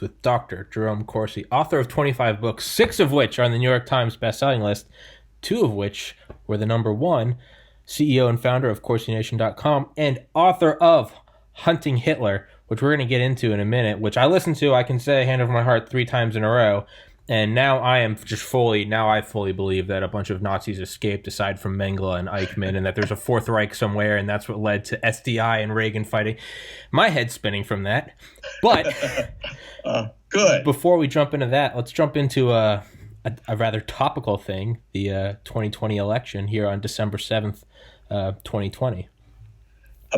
with Dr. Jerome Corsi, author of 25 books, 6 of which are on the New York Times bestselling list, 2 of which were the number one, CEO and founder of CorsiNation.com, and author of Hunting Hitler, which we're going to get into in a minute, which I listened to, I can say, hand over my heart 3 times in a row. And now I fully believe that a bunch of Nazis escaped aside from Mengele and Eichmann, and that there's a Fourth Reich somewhere, and that's what led to SDI and Reagan fighting. My head's spinning from that. But good. Before we jump into that, let's jump into a rather topical thing, the 2020 election here on December 7th, 2020.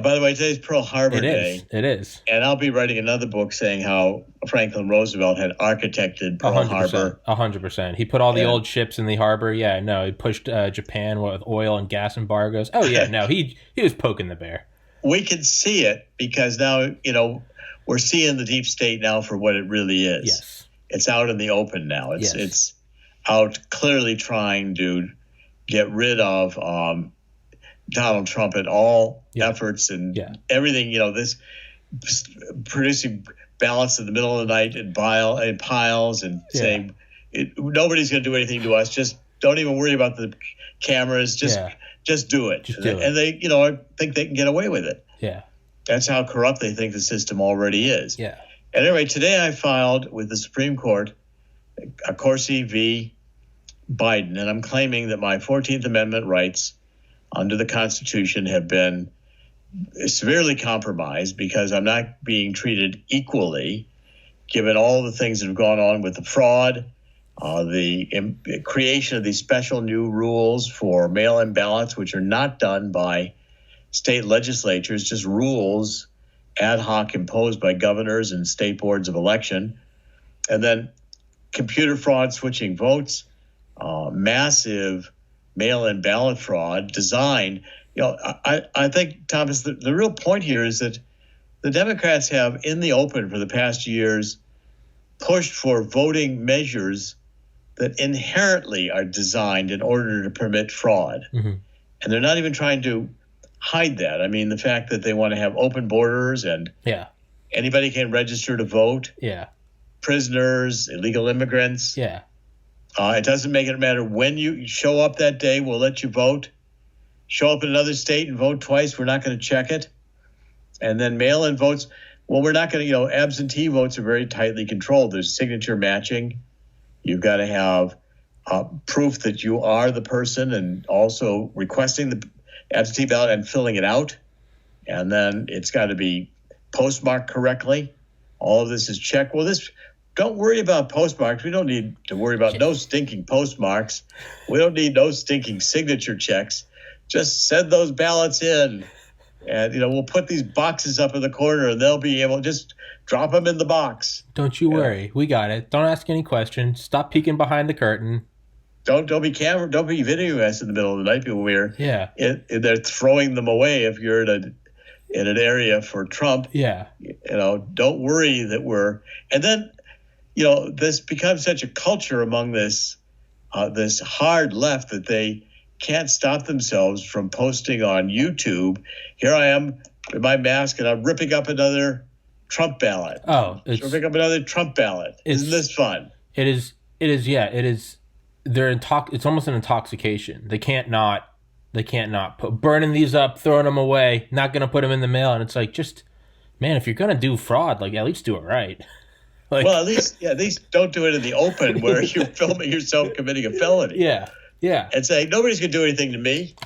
By the way, today's Pearl Harbor Day. It is. And I'll be writing another book saying how Franklin Roosevelt had architected Pearl Harbor. 100%. He put all the old ships in the harbor. Yeah, no, he pushed Japan with oil and gas embargoes. Oh, yeah, no, he was poking the bear. We can see it because now, we're seeing the deep state now for what it really is. Yes. It's out in the open now. It's out clearly trying to get rid of Donald Trump and all efforts and everything, this producing balance in the middle of the night and piles and saying nobody's going to do anything to us. Just don't even worry about the cameras. Just do it. And they, I think they can get away with it. Yeah. That's how corrupt they think the system already is. Yeah. And anyway, today I filed with the Supreme Court a Corsi v. Biden, and I'm claiming that my 14th Amendment rights under the Constitution have been severely compromised because I'm not being treated equally, given all the things that have gone on with the fraud, the creation of these special new rules for mail-in ballots, which are not done by state legislatures, just rules ad hoc imposed by governors and state boards of election, and then computer fraud, switching votes, massive mail-in ballot fraud designed. I think, Thomas, the real point here is that the Democrats have, in the open for the past years, pushed for voting measures that inherently are designed in order to permit fraud. Mm-hmm. And they're not even trying to hide that. I mean, the fact that they want to have open borders and anybody can register to vote. Yeah. Prisoners, illegal immigrants. Yeah. It doesn't make it matter when you show up that day. We'll let you vote. Show up in another state and vote twice. We're not going to check it. And then mail-in votes. Well, we're not going to, absentee votes are very tightly controlled. There's signature matching. You've got to have proof that you are the person and also requesting the absentee ballot and filling it out. And then it's got to be postmarked correctly. All of this is checked. Well, don't worry about postmarks. We don't need to worry about no stinking postmarks. We don't need no stinking signature checks. Just send those ballots in. And, we'll put these boxes up in the corner and they'll be able to just drop them in the box. Don't you worry. We got it. Don't ask any questions. Stop peeking behind the curtain. Don't be videoing us in the middle of the night. People they're throwing them away if you're in an area for Trump. Yeah. Don't worry that we're, and then, this becomes such a culture among this hard left that they can't stop themselves from posting on YouTube. Here I am with my mask and I'm ripping up another Trump ballot. Oh, ripping up another Trump ballot. Isn't this fun? It is. Yeah, it is. It's almost an intoxication. They can't not burning these up, throwing them away, not going to put them in the mail. And it's like, just, man, if you're going to do fraud, at least do it right. Well, at least don't do it in the open where you're filming yourself committing a felony. Yeah. Yeah. And say, nobody's going to do anything to me.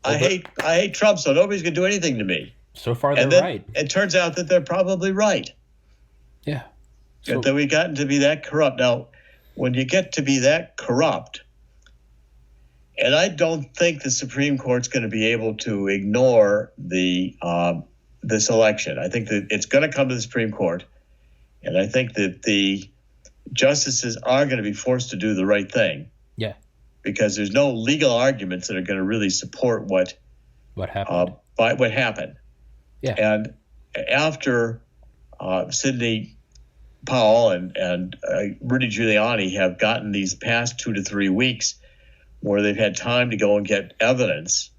I hate Trump, so nobody's going to do anything to me. So far, they're right. It turns out that they're probably right. Yeah. That we've gotten to be that corrupt. Now, when you get to be that corrupt, and I don't think the Supreme Court's going to be able to ignore this election. I think that it's going to come to the Supreme Court, and I think that the justices are going to be forced to do the right thing. Yeah. Because there's no legal arguments that are going to really support what happened. What happened. Yeah. And after Sidney Powell and Rudy Giuliani have gotten these past 2 to 3 weeks where they've had time to go and get evidence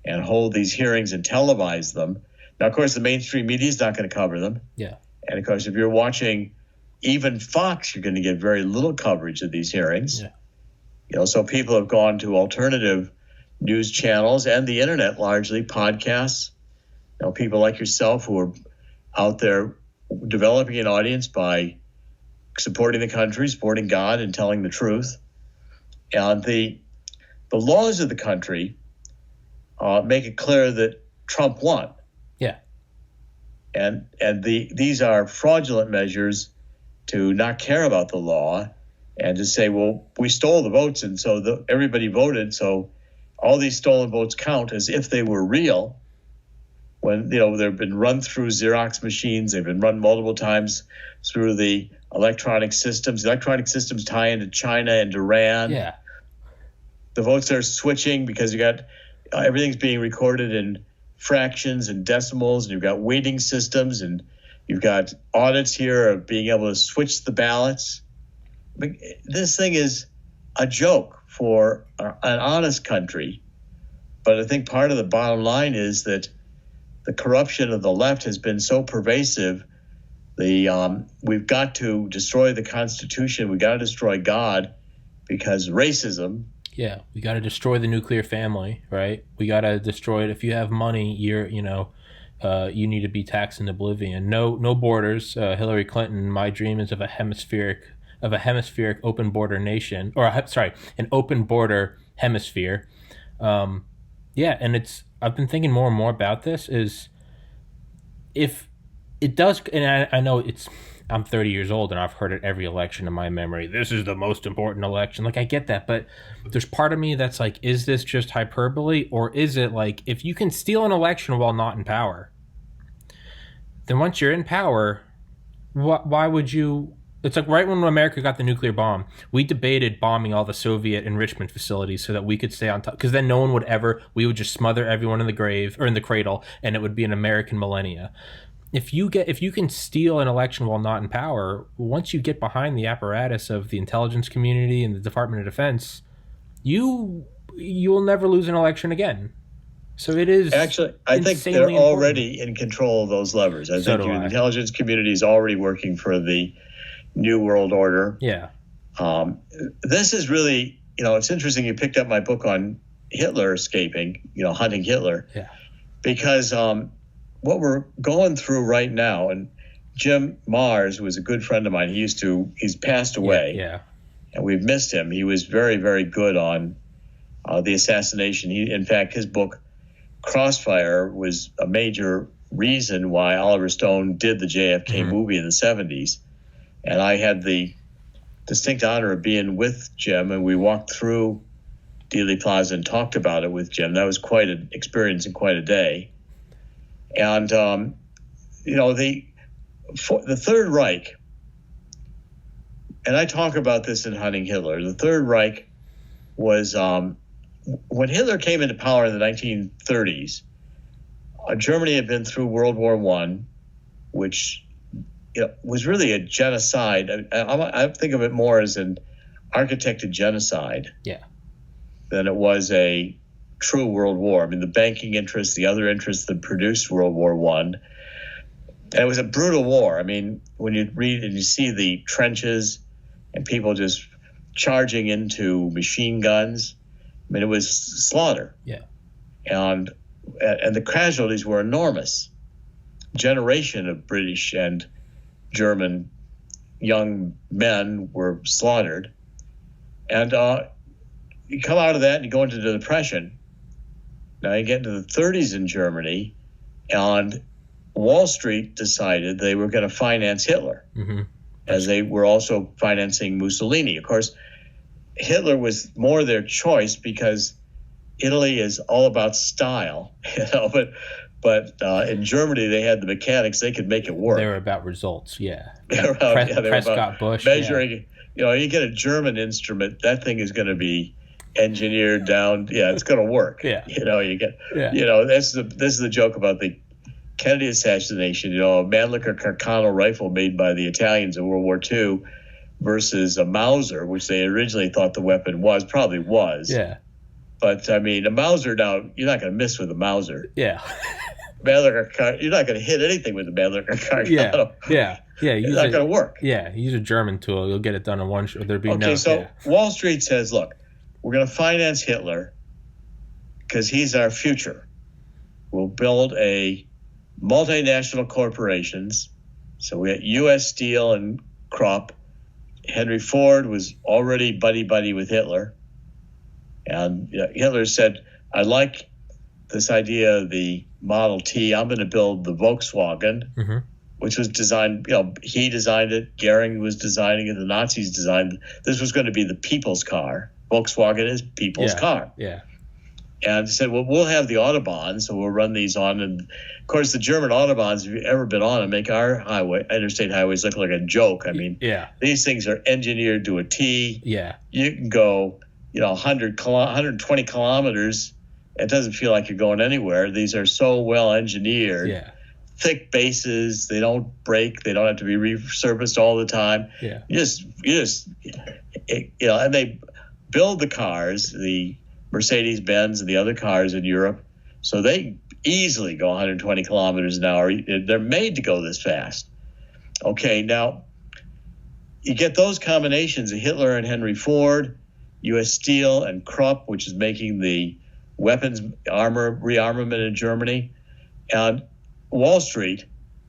and hold these hearings and televise them. Now, of course, the mainstream media is not going to cover them. Yeah. And, of course, if you're watching even Fox, you're going to get very little coverage of these hearings. Yeah. So people have gone to alternative news channels and the internet, largely podcasts. People like yourself who are out there developing an audience by supporting the country, supporting God, and telling the truth. And the laws of the country make it clear that Trump won. Yeah. And these are fraudulent measures to not care about the law and to say, well, we stole the votes, and so everybody voted, so all these stolen votes count as if they were real. When they've been run through Xerox machines, they've been run multiple times through the electronic systems. The electronic systems tie into China and Iran. Yeah. The votes are switching because you got everything's being recorded in fractions and decimals, and you've got weighting systems, and you've got audits here of being able to switch the ballots. This thing is a joke for an honest country. But I think part of the bottom line is that the corruption of the left has been so pervasive. We've got to destroy the Constitution. We've got to destroy God because racism. Yeah, we got to destroy the nuclear family, right? We got to destroy it. If you have money, you need to be taxed in oblivion. No borders. Hillary Clinton. My dream is of a hemispheric open border nation, an open border hemisphere. And I've been thinking more and more about this. Is if it does, and I know I'm 30 years old and I've heard it every election in my memory. This is the most important election. Like, I get that, but there's part of me that's like, is this just hyperbole, or is it like, if you can steal an election while not in power, then once you're in power, why would you? It's like right when America got the nuclear bomb, we debated bombing all the Soviet enrichment facilities so that we could stay on top, because then no one we would just smother everyone in the grave or in the cradle, and it would be an American millennia. If you can steal an election while not in power, once you get behind the apparatus of the intelligence community and the Department of Defense, you'll never lose an election again. So it is actually. I think they're already in control of those levers. I think the intelligence community is already working for the New World Order. Yeah. This is really, it's interesting you picked up my book on Hitler escaping, hunting Hitler. Yeah. Because what we're going through right now, and Jim Mars was a good friend of mine. He's passed away. Yeah. And we've missed him. He was very, very good on the assassination. In fact, his book, Crossfire, was a major reason why Oliver Stone did the JFK movie in the 70s. And I had the distinct honor of being with Jim, and we walked through Dealey Plaza and talked about it with Jim. That was quite an experience and quite a day. And, the Third Reich, and I talk about this in Hunting Hitler, the Third Reich was, when Hitler came into power in the 1930s, Germany had been through World War I, which was really a genocide. I think of it more as an architected genocide than it was a true world war. I mean, the banking interests, the other interests that produced World War I. And it was a brutal war. I mean, when you read and you see the trenches and people just charging into machine guns, I mean, it was slaughter. Yeah. And the casualties were enormous. Generation of British and German young men were slaughtered. And you come out of that and you go into the Depression. Now you get into the 30s in Germany, and Wall Street decided they were going to finance Hitler, as they were also financing Mussolini. Of course, Hitler was more their choice because Italy is all about style, But in Germany, they had the mechanics; they could make it work. They were about results, yeah. They were Prescott Bush measuring. Yeah. You get a German instrument, that thing is going to be engineered down. Yeah, it's going to work. Yeah. You get. Yeah. This is the joke about the Kennedy assassination. A Mannlicher Carcano rifle made by the Italians in World War II versus a Mauser, which they originally thought the weapon probably was. Yeah. But I mean, a Mauser now, you're not going to miss with a Mauser. Yeah. Mannlicher, you're not going to hit anything with a Mannlicher Carcano. Yeah. Yeah, it's not going to work. Yeah, use a German tool. You'll get it done in one shot. There'd be Okay, no. so Yeah. Wall Street says, look, we're going to finance Hitler because he's our future. We'll build a multinational corporations. So we had U.S. Steel and Krupp. Henry Ford was already buddy-buddy with Hitler. And Hitler said, I like this idea of the Model T. I'm going to build the Volkswagen, which was designed, he designed it. Goering was designing it. The Nazis designed it. This was going to be the people's car. Volkswagen is people's car. Yeah. And he said, well, we'll have the Autobahn, so we'll run these on. And, of course, the German Autobahns, if you've ever been on them, make our interstate highways look like a joke. I mean, these things are engineered to a T. Yeah. You can go, 120 kilometers. It doesn't feel like you're going anywhere. These are so well engineered. Yeah. Thick bases. They don't break. They don't have to be resurfaced all the time. Yeah. And they build the cars, the Mercedes-Benz and the other cars in Europe, so they easily go 120 kilometers an hour. They're made to go this fast. Okay, now you get those combinations of Hitler and Henry Ford, U.S. Steel and Krupp, which is making the weapons rearmament in Germany, and Wall Street.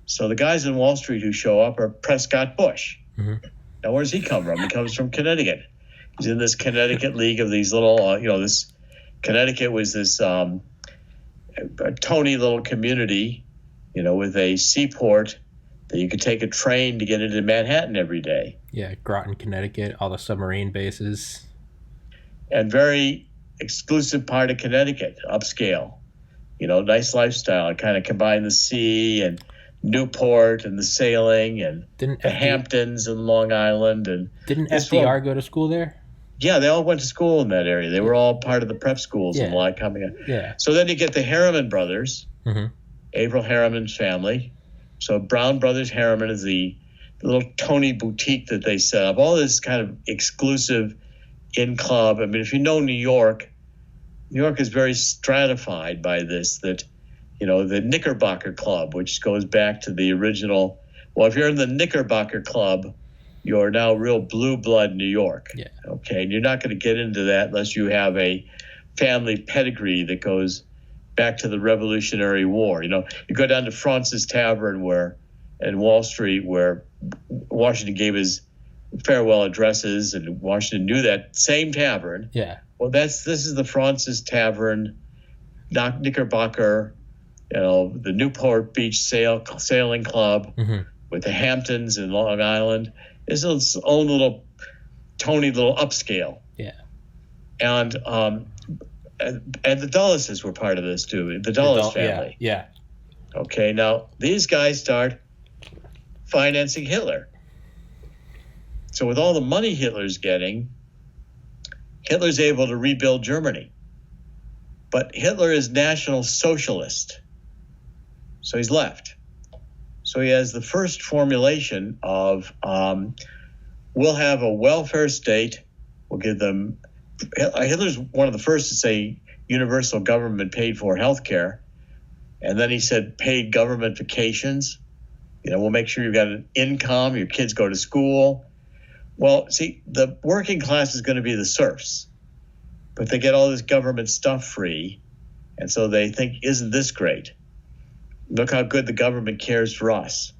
So the guys in Wall Street who show up are Prescott Bush. Now, where does he come from? He comes from Connecticut. He's in this Connecticut League of these little, this Connecticut was this a tony little community, with a seaport that you could take a train to get into Manhattan every day. Yeah, Groton, Connecticut, all the submarine bases. And very exclusive part of Connecticut, upscale. Nice lifestyle. It kind of combined the sea and Newport and the sailing and the Hamptons and Long Island. And didn't FDR go to school there? Yeah, they all went to school in that area. They were all part of the prep schools and a lot coming in. Yeah. So then you get the Harriman brothers, Averell Harriman's family. So Brown Brothers Harriman is the little Tony boutique that they set up. All this kind of exclusive in club. I mean, if you know New York is very stratified by this, that, the Knickerbocker Club, which goes back to the original. Well, if you're in the Knickerbocker Club, you're now real blue blood New York. Yeah. Okay. And you're not going to get into that unless you have a family pedigree that goes back to the Revolutionary War. You go down to Fraunces Tavern in Wall Street, where Washington gave his farewell addresses, and Washington knew that same tavern. Yeah. Well, this is the Fraunces Tavern, Knickerbocker, the Newport Beach Sailing Club with the Hamptons in Long Island. It's its own little Tony little upscale. Yeah. And the Dulleses were part of this too. The Dulles family. Yeah. Okay, now these guys start financing Hitler. So with all the money Hitler's getting, Hitler's able to rebuild Germany. But Hitler is National Socialist. So he's left. So he has the first formulation of we'll have a welfare state. We'll give them. Hitler's one of the first to say universal government paid for health care. And then he said paid government vacations. We'll make sure you've got an income, your kids go to school. Well, see, the working class is going to be the serfs, but they get all this government stuff free. And so they think, isn't this great? Look how good the government cares for us.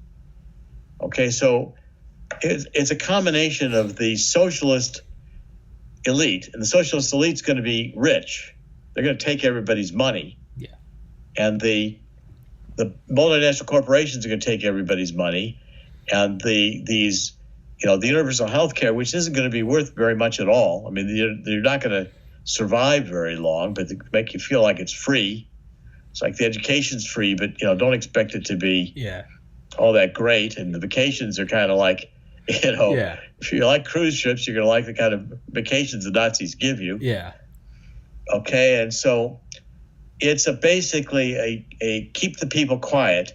Okay, so it's a combination of the socialist elite, and the socialist elite's going to be rich. They're going to take everybody's money. Yeah. And the multinational corporations are going to take everybody's money, and the universal health care, which isn't going to be worth very much at all. I mean, they're not going to survive very long, but they make you feel like it's free. It's like the education's free, but don't expect it to be all that great. And the vacations are kind of like, if you like cruise ships, you're going to like the kind of vacations the Nazis give you. Yeah. Okay, and so it's basically a keep the people quiet.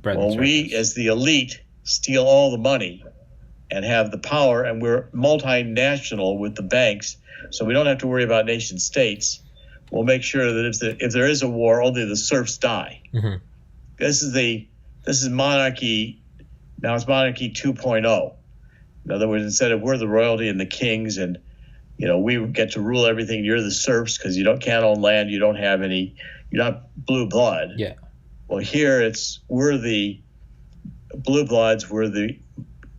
Well, we as the elite steal all the money and have the power, and we're multinational with the banks, so we don't have to worry about nation states. We'll make sure that if there is a war, only the serfs die. This is monarchy Now it's monarchy 2.0. In other words, instead of we're the royalty and the kings and we get to rule everything, you're the serfs because can't own land, you don't have any, you're not blue blood. Yeah. Well, here we're the blue bloods, we're the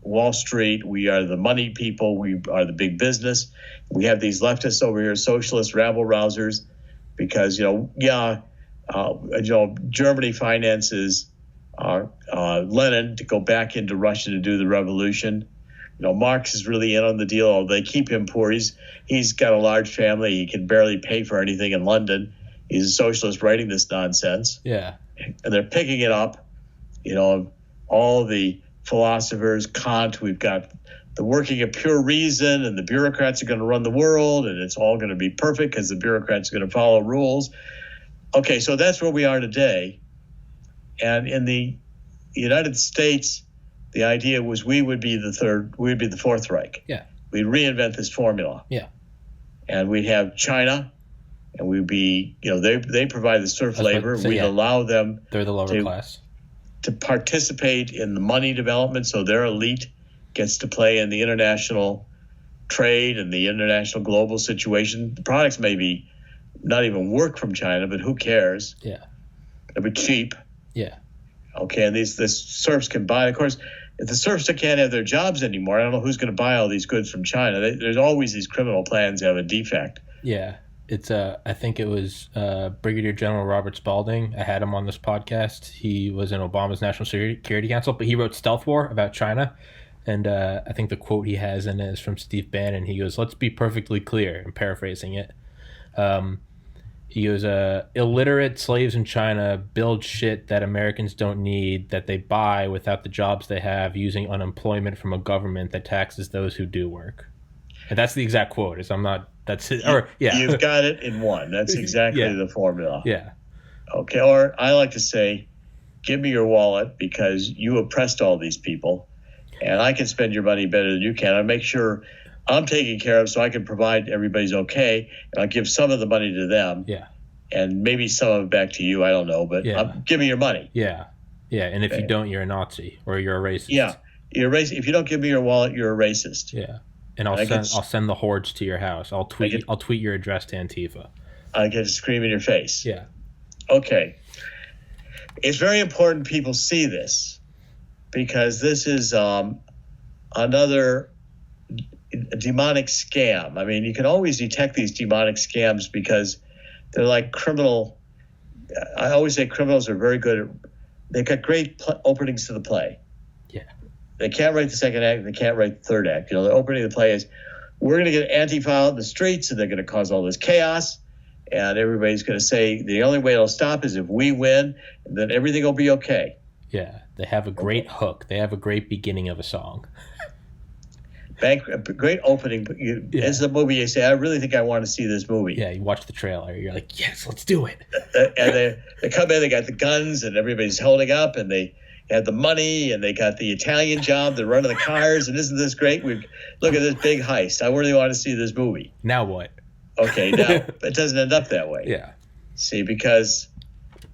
Wall Street, we are the money people, we are the big business. We have these leftists over here, socialist rabble rousers, because Germany finances Lenin to go back into Russia to do the revolution. Marx is really in on the deal. They keep him poor. He's got a large family. He can barely pay for anything in London. He's a socialist writing this nonsense. Yeah. And they're picking it up. All the philosophers, Kant, we've got the working of pure reason, and the bureaucrats are going to run the world, and it's all going to be perfect because the bureaucrats are going to follow rules. Okay, so that's where we are today. And in the United States, the idea was we would be the Fourth Reich. Yeah. We'd reinvent this formula. Yeah. And we'd have China, and we'd be, they provide the serf labor. We'd allow them. They're the lower class. To participate in the money development, so their elite gets to play in the international trade and the international global situation. The products maybe not even work from China, but who cares? Yeah. It'll be cheap. Yeah. Okay, and these serfs can buy. Of course, if the serfs can't have their jobs anymore, I don't know who's going to buy all these goods from China. There's always these criminal plans that have a defect. Yeah. It's I think it was Brigadier General Robert Spalding. I had him on this podcast. He was in Obama's National Security Council, but he wrote Stealth War about China. And I think the quote he has in it is from Steve Bannon. He goes, "Let's be perfectly clear," I'm paraphrasing it. He goes, illiterate slaves in China build shit that Americans don't need, that they buy without the jobs they have, using unemployment from a government that taxes those who do work. And that's the exact quote. That's it. Or yeah, you've got it in one. That's exactly the formula. Yeah. Okay. Or I like to say, give me your wallet because you oppressed all these people, and I can spend your money better than you can. I make sure I'm taken care of so I can provide everybody's okay, and I'll give some of the money to them. Yeah. And maybe some of it back to you. I don't know, but give me your money. Yeah. Yeah. And if you don't, you're a Nazi or you're a racist. Yeah. You're a racist. If you don't give me your wallet, you're a racist. Yeah. And I'll send the hordes to your house. I'll tweet your address to Antifa. I get to scream in your face. Yeah. Okay. It's very important people see this because this is another demonic scam. I mean, you can always detect these demonic scams because they're like criminal. I always say criminals are very good they've got great openings to the play. Yeah. They can't write the second act. They can't write the third act. The opening of the play is, we're going to get Antifa out in the streets, and they're going to cause all this chaos, and everybody's going to say the only way it'll stop is if we win, and then everything will be okay. Yeah, they have a great hook. They have a great beginning of a song. Great opening. As the movie, you say, I really think I want to see this movie. Yeah, you watch the trailer. You're like, yes, let's do it. And they come in, they got the guns, and everybody's holding up, and they had the money, and they got the Italian job. They're running the cars, and isn't this great? Look at this big heist. I really want to see this movie. Now what? Okay, now it doesn't end up that way. Yeah. See, because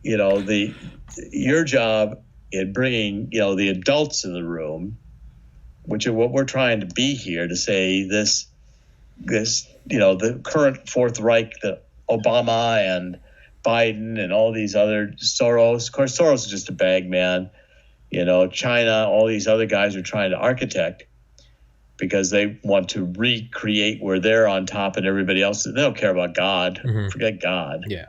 your job in bringing the adults in the room, which are what we're trying to be here to say this the current Fourth Reich, that Obama and Biden and all these other Soros. Of course, Soros is just a bag man. China, all these other guys are trying to architect because they want to recreate where they're on top and everybody else. They don't care about God. Mm-hmm. Forget God. Yeah.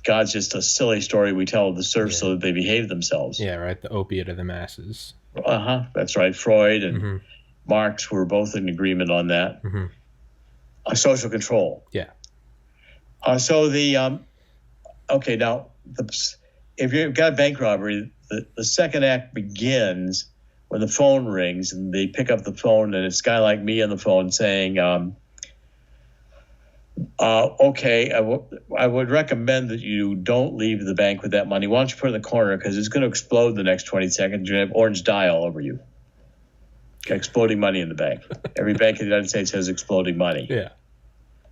God's just a silly story we tell the serfs so that they behave themselves. Yeah, right. The opiate of the masses. That's right. Freud and Marx were both in agreement on that. Mm-hmm. Social control. Yeah. Okay, now, if you've got a bank robbery, the second act begins when the phone rings and they pick up the phone and it's a guy like me on the phone saying, okay, I would recommend that you don't leave the bank with that money. Why don't you put it in the corner because it's going to explode in the next 20 seconds. You're going to have orange dye all over you. Got exploding money in the bank. Every bank in the United States has exploding money. Yeah.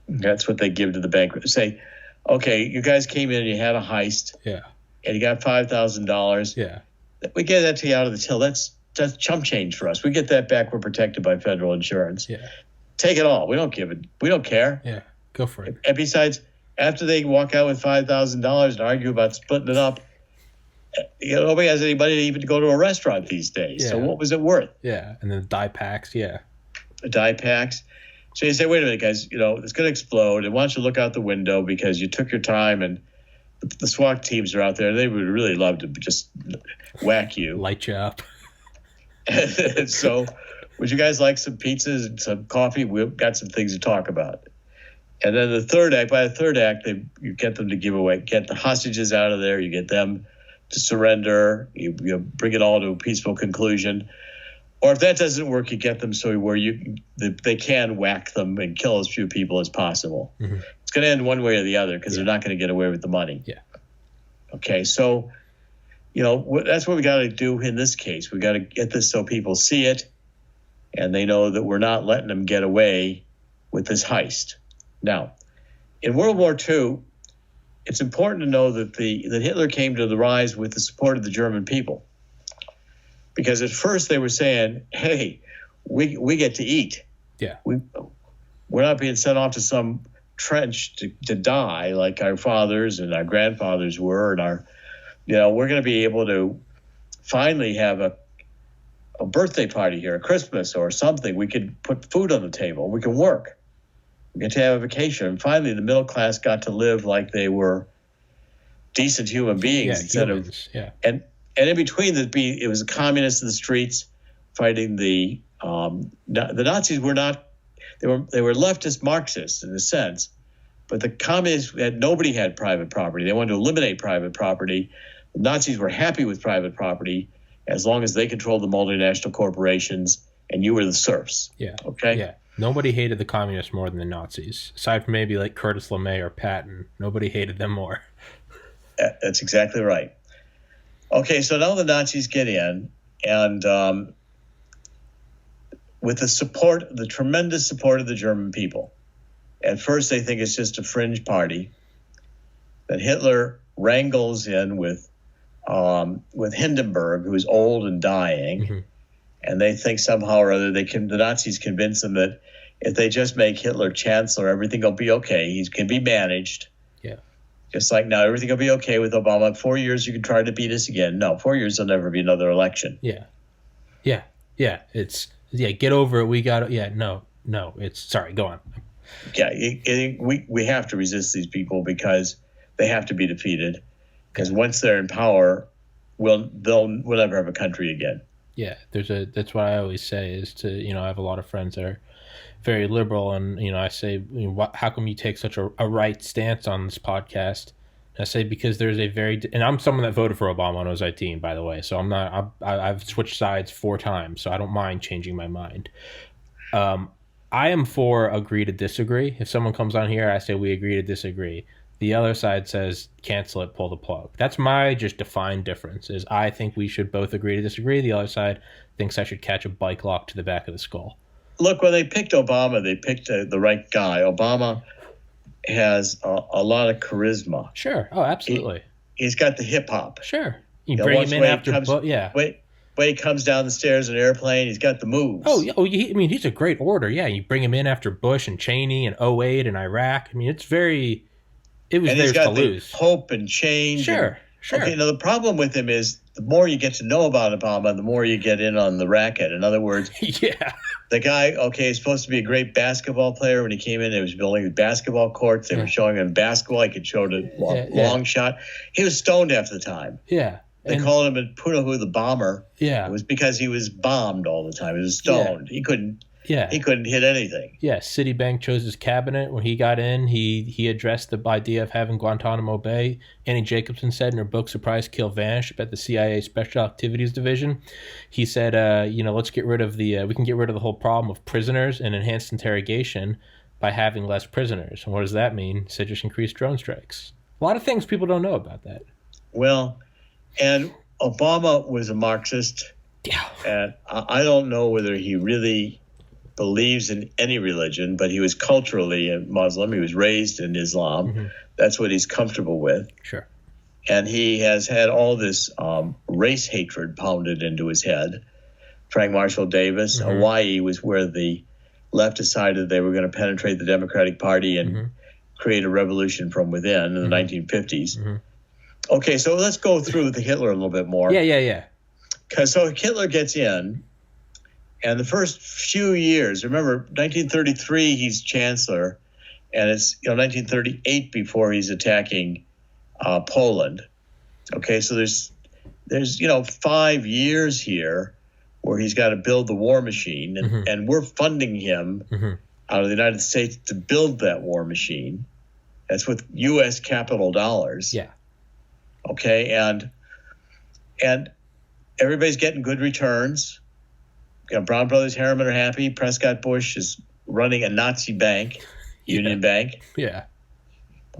That's what they give to the bank. Say, okay, you guys came in and you had a heist. Yeah. And you got $5,000. Yeah. We gave that to you out of the till. That's that's chump change for us. We get that back. We're protected by federal insurance. Yeah. Take it all. We don't give it. We don't care. Yeah. Go for it. And besides, after they walk out with $5,000 and argue about splitting it up, nobody has anybody even to go to a restaurant these days. Yeah. So what was it worth? Yeah. And then the die packs. Yeah. The die packs. So you say, wait a minute, guys, it's going to explode. And why don't you look out the window because you took your time and the SWAT teams are out there. They would really love to just whack you. Light you up. And so would you guys like some pizzas and some coffee? We've got some things to talk about. And then by the third act, you get them to get the hostages out of there. You get them to surrender. You bring it all to a peaceful conclusion. Or if that doesn't work, you get them so where they can whack them and kill as few people as possible. Mm-hmm. It's going to end one way or the other because they're not going to get away with the money. Yeah. Okay, so, that's what we got to do in this case. We got to get this so people see it and they know that we're not letting them get away with this heist. Now, in World War II, it's important to know that Hitler came to the rise with the support of the German people. Because at first they were saying, hey, we get to eat. Yeah. We're not being sent off to some trench to die like our fathers and our grandfathers were. And we're going to be able to finally have a birthday party here, a Christmas or something. We could put food on the table. We can work. We get to have a vacation. And finally, the middle class got to live like they were decent human beings instead of. And in between, it was the communists in the streets fighting the Nazis. Were not they were leftist Marxists in a sense, but the communists nobody had private property. They wanted to eliminate private property. The Nazis were happy with private property as long as they controlled the multinational corporations and you were the serfs. Yeah. Okay. Yeah. Nobody hated the communists more than the Nazis, aside from maybe like Curtis LeMay or Patton. Nobody hated them more. That's exactly right. Okay, so now the Nazis get in, and with the tremendous support of the German people. At first, they think it's just a fringe party. Then Hitler wrangles in with Hindenburg, who is old and dying, mm-hmm. and they think somehow or other the Nazis convince them that if they just make Hitler chancellor, everything will be okay. He can be managed. Yeah. Just like now, everything will be okay with Obama. 4 years, you can try to beat us again. No, 4 years, there'll never be another election. Yeah. Yeah. Yeah. Get over it. We got it. Yeah. No. Sorry, go on. Yeah. We have to resist these people because they have to be defeated. Because once they're in power, we'll never have a country again. Yeah. That's what I always say is to, I have a lot of friends that are very liberal, and I say, how come you take such a right stance on this podcast? And I say because there's and I'm someone that voted for Obama when I was 18, by the way, so I've switched sides 4 times, so I don't mind changing my mind. I am for agree to disagree. If someone comes on here, I say we agree to disagree. The other side says cancel it, pull the plug. That's my just defined difference. Is I think we should both agree to disagree. The other side thinks I should catch a bike lock to the back of the skull. Look, when they picked Obama, they picked the right guy. Obama has a lot of charisma. Sure. Oh, absolutely. He's got the hip hop. Sure. You bring him in after, when he comes down the stairs in an airplane, he's got the moves. He's a great orator. Yeah, you bring him in after Bush and Cheney and 2008 and Iraq. It was theirs to lose. Hope and change. Sure. Okay, now the problem with him is the more you get to know about Obama, the more you get in on the racket. In other words, yeah, the guy, he's supposed to be a great basketball player. When he came in, they was building basketball courts. They were showing him basketball. He could show the long shot. He was stoned half the time. Yeah. They called him in Punahu the bomber. Yeah. It was because he was bombed all the time. He was stoned. Yeah. He couldn't hit anything. Yeah, Citibank chose his cabinet. When he got in, he addressed the idea of having Guantanamo Bay. Annie Jacobson said in her book, Surprise, Kill, Vanish, about the CIA Special Activities Division, he said, let's get rid of we can get rid of the whole problem of prisoners and enhanced interrogation by having less prisoners. And what does that mean? He said just increase drone strikes. A lot of things people don't know about that. Well, and Obama was a Marxist. Yeah. And I don't know whether he really believes in any religion, but he was culturally a Muslim. He was raised in Islam. Mm-hmm. That's what he's comfortable with. Sure. And he has had all this race hatred pounded into his head. Frank Marshall Davis. Hawaii was where the left decided they were going to penetrate the Democratic Party and create a revolution from within in the 1950s. Okay, so let's go through the Hitler a little bit more. Yeah. Because so Hitler gets in, and the first few years, remember, 1933 he's chancellor, and it's 1938 before he's attacking Poland. Okay, so there's 5 years here where he's got to build the war machine, and we're funding him out of the United States to build that war machine. That's with U.S. capital dollars. Yeah. Okay, and everybody's getting good returns. Brown Brothers Harriman are happy. Prescott Bush is running a Nazi bank, Union Bank. Yeah.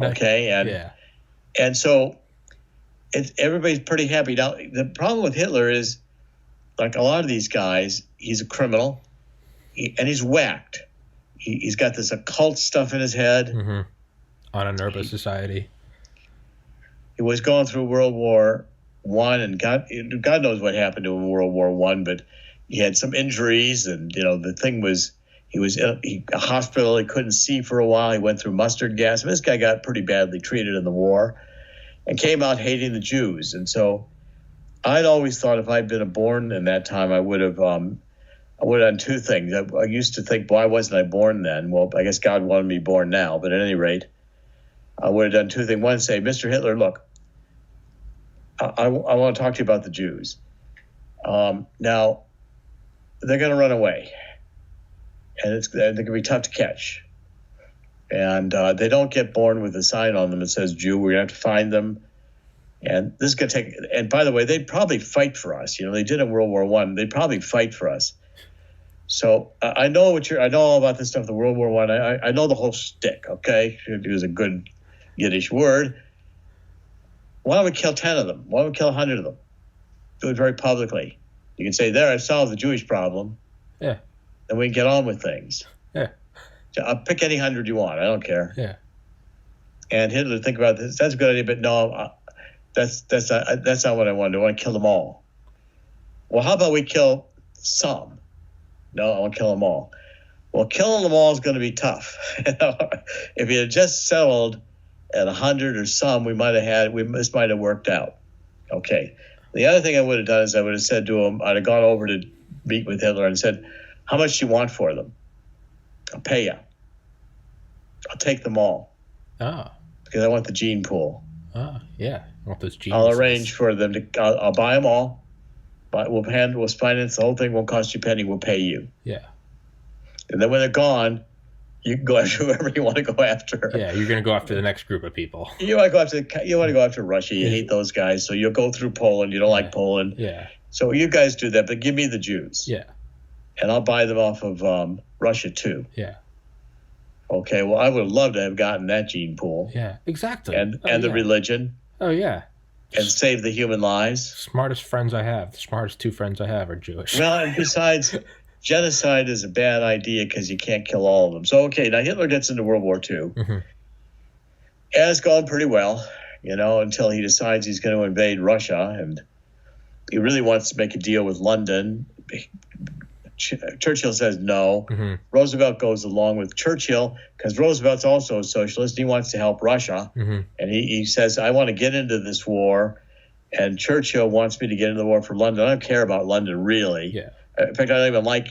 Okay, and so everybody's pretty happy. Now, the problem with Hitler is, like a lot of these guys, he's a criminal, and he's whacked. He's got this occult stuff in his head. On a nervous society. He was going through World War I, and God knows what happened to him in World War I, but he had some injuries, and the thing was he was in a hospital. He couldn't see for a while. He went through mustard gas. This guy got pretty badly treated in the war, and came out hating the Jews. And so, I'd always thought if I'd been born in that time, I would have done two things. I used to think, why wasn't I born then? Well, I guess God wanted me born now. But at any rate, I would have done two things. One, say, Mr. Hitler, look, I want to talk to you about the Jews. Now, they're going to run away, and they're going to be tough to catch. And they don't get born with a sign on them that says Jew. We're going to have to find them. And this is going to take. And by the way, they'd probably fight for us. They did in World War I. They'd probably fight for us. So I know I know all about this stuff. The World War I. I know the whole shtick. Okay, it was a good Yiddish word. Why don't we kill 10 of them? Why don't we kill 100 of them? Do it very publicly. You can say, there, I've solved the Jewish problem. Yeah. Then we can get on with things. Yeah. So I'll pick any 100 you want. I don't care. Yeah. And Hitler, think about this. That's a good idea, but no, that's not what I want to do. I want to kill them all. Well, how about we kill some? No, I want to kill them all. Well, killing them all is going to be tough. If you had just settled at 100 or some, this might have worked out. Okay. The other thing I would have done is I would have said to him, I'd have gone over to meet with Hitler and said, how much do you want for them? I'll pay you. I'll take them all. Oh. Because I want the gene pool. Oh, yeah. I want those genes. I'll arrange for them to, I'll buy them all. We'll finance the whole thing. Won't cost you a penny. We'll pay you. Yeah. And then when they're gone, you can go after whoever you want to go after. Yeah, you're going to go after the next group of people. You want to go after Russia. You hate those guys, so you'll go through Poland. You don't like Poland. Yeah. So you guys do that, but give me the Jews. Yeah. And I'll buy them off of Russia too. Yeah. Okay. Well, I would have loved to have gotten that gene pool. Yeah. Exactly. And the religion. Oh yeah. And save the human lives. Smartest friends I have. The smartest two friends I have are Jewish. Well, and besides. Genocide is a bad idea because you can't kill all of them. So, okay, now Hitler gets into World War II. And it's gone pretty well, until he decides he's going to invade Russia. And he really wants to make a deal with London. Churchill says no. Roosevelt goes along with Churchill because Roosevelt's also a socialist. He wants to help Russia. And he says, I want to get into this war. And Churchill wants me to get into the war for London. I don't care about London, really. Yeah. In fact, I don't even like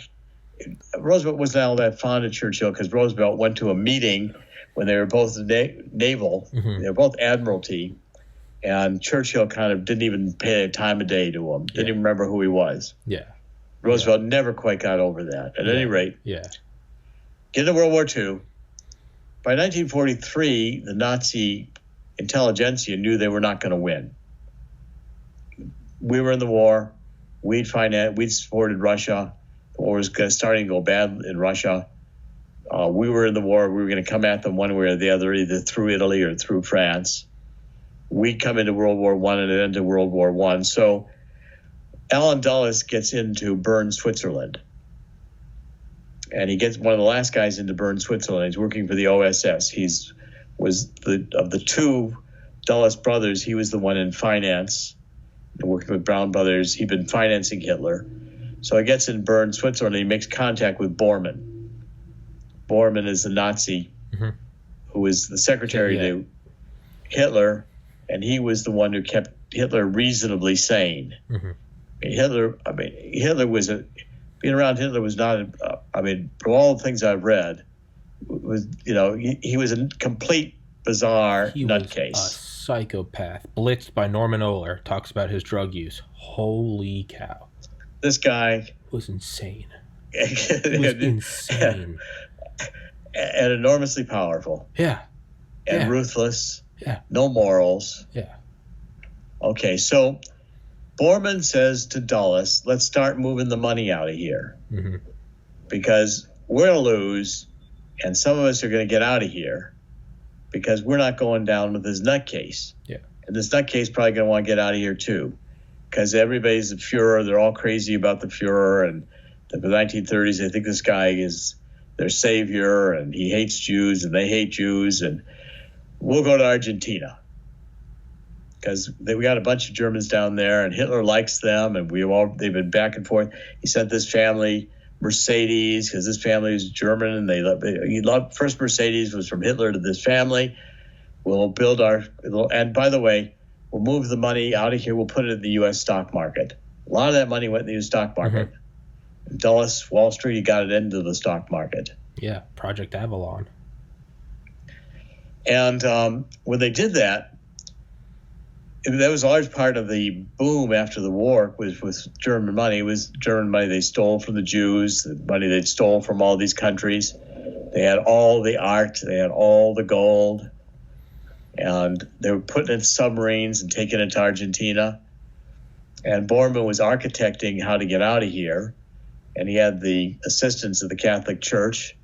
Roosevelt. Was not all that fond of Churchill because Roosevelt went to a meeting when they were both naval. They were both admiralty, and Churchill kind of didn't even pay a time of day to him. Didn't even remember who he was. Yeah. Roosevelt never quite got over that. At any rate, get into World War II. By 1943, the Nazi intelligentsia knew they were not going to win. We were in the war. We'd supported Russia. The war was starting to go bad in Russia. We were in the war. We were going to come at them one way or the other, either through Italy or through France. We'd come into World War I and into World War I. So Allen Dulles gets into Bern, Switzerland. And he gets one of the last guys into Bern, Switzerland. He's working for the OSS. Of the two Dulles brothers, he was the one in finance. Working with Brown Brothers, he'd been financing Hitler. So he gets in Bern, Switzerland, and he makes contact with Bormann. Bormann is the Nazi who was the secretary to Hitler, and he was the one who kept Hitler reasonably sane. Hitler was being around Hitler was not. From all the things I've read, was he was a complete bizarre nutcase. A psychopath, blitzed by Norman Ohler. Talks about his drug use. Holy cow! This guy was insane. He was insane and enormously powerful. Yeah, and ruthless. Yeah, no morals. Yeah. Okay, so Bormann says to Dulles, let's start moving the money out of here. Because we're going to lose, and some of us are going to get out of here because we're not going down with this nutcase. Yeah. And this nutcase probably going to want to get out of here too, because everybody's the Fuhrer. They're all crazy about the Fuhrer. And in the 1930s, they think this guy is their savior, and he hates Jews, and they hate Jews. And we'll go to Argentina, because we got a bunch of Germans down there, and Hitler likes them, and they've been back and forth. He sent this family Mercedes, because this family is German, and first Mercedes was from Hitler to this family. We'll build and by the way, we'll move the money out of here. We'll put it in the U.S. stock market. A lot of that money went in the U.S. stock market. Dulles, Wall Street, he got it into the stock market. Yeah, Project Avalon. And when they did that was a large part of the boom after the war was German money. It was German money they stole from the Jews, the money they stole from all these countries. They had all the art, they had all the gold, and they were putting in submarines and taking it to Argentina. And Bormann was architecting how to get out of here, and he had the assistance of the Catholic Church,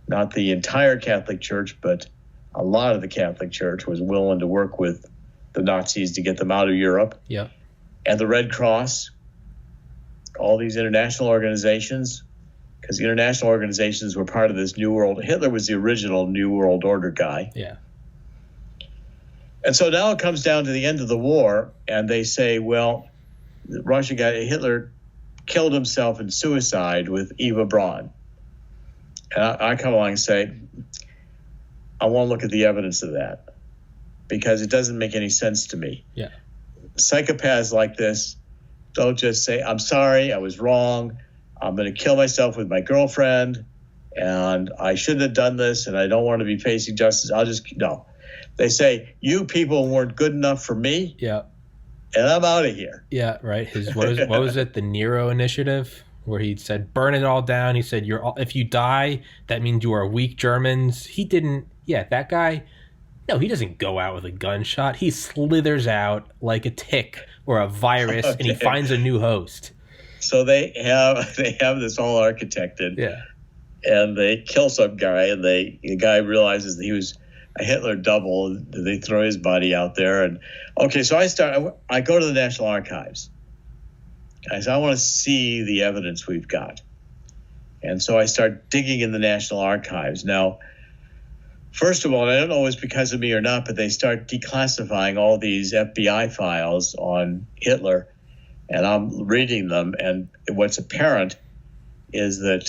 not the entire Catholic Church, but a lot of the Catholic Church was willing to work with the Nazis to get them out of Europe. Yeah. And the Red Cross, all these international organizations, because the international organizations were part of this New World. Hitler was the original New World Order guy. Yeah. And so now it comes down to the end of the war, and they say, well, the Russian guy, Hitler, killed himself in suicide with Eva Braun. And I come along and say, I want to look at the evidence of that, because it doesn't make any sense to me. Yeah. Psychopaths like this don't just say, I'm sorry, I was wrong, I'm going to kill myself with my girlfriend, and I shouldn't have done this, and I don't want to be facing justice. No. They say, you people weren't good enough for me. Yeah. And I'm out of here. Yeah, right. What was it? The Nero Initiative, where he said, burn it all down. He said, if you die, that means you are weak Germans. He didn't. Yeah, that guy. No, he doesn't go out with a gunshot. He slithers out like a tick or a virus, and he finds a new host. So they have this all architected. Yeah. And they kill some guy, and the guy realizes that he was a Hitler double, and they throw his body out there. And okay, so I go to the National Archives. I say, I want to see the evidence we've got. And so I start digging in the National Archives. Now, first of all, and I don't know if it's because of me or not, but they start declassifying all these FBI files on Hitler, and I'm reading them, and what's apparent is that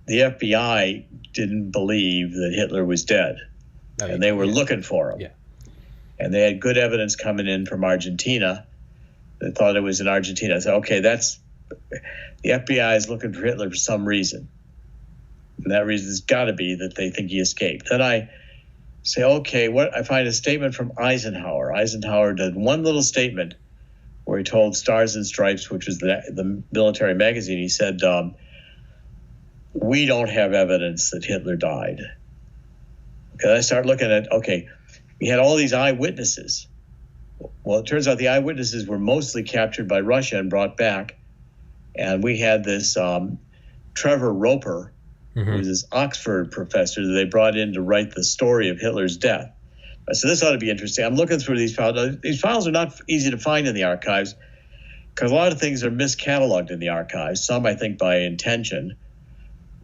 the FBI didn't believe that Hitler was dead, and they were looking for him. Yeah. And they had good evidence coming in from Argentina. They thought it was in Argentina. I said, okay, the FBI is looking for Hitler for some reason. And that reason has got to be that they think he escaped. Then I say, okay, I find a statement from Eisenhower. Eisenhower did one little statement where he told Stars and Stripes, which was the military magazine, he said, we don't have evidence that Hitler died. And I start looking at, okay, we had all these eyewitnesses. Well, it turns out the eyewitnesses were mostly captured by Russia and brought back. And we had this Trevor Roper, who was this Oxford professor that they brought in to write the story of Hitler's death. So this ought to be interesting. I'm looking through these files. These files are not easy to find in the archives because a lot of things are miscatalogued in the archives, some I think by intention.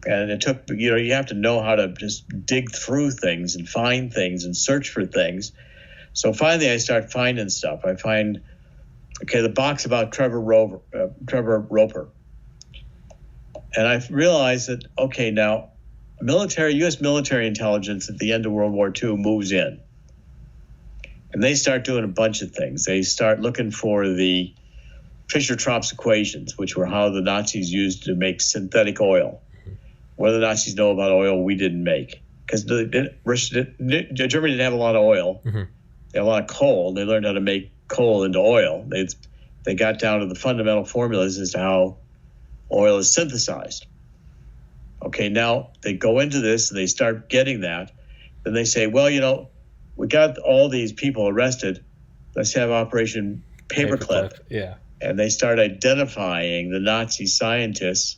And it took, you have to know how to just dig through things and find things and search for things. So finally I start finding stuff. I find, the box about Trevor Roper. And I realized that, okay, now U.S. military intelligence at the end of World War II moves in. And they start doing a bunch of things. They start looking for the Fischer-Tropsch equations, which were how the Nazis used to make synthetic oil. What do the Nazis know about oil we didn't make? Because Germany didn't have a lot of oil. Mm-hmm. They had a lot of coal. They learned how to make coal into oil. They got down to the fundamental formulas as to how oil is synthesized. Okay, now they go into this and they start getting that. Then they say, well, we got all these people arrested. Let's have Operation Paperclip. Yeah. And they start identifying the Nazi scientists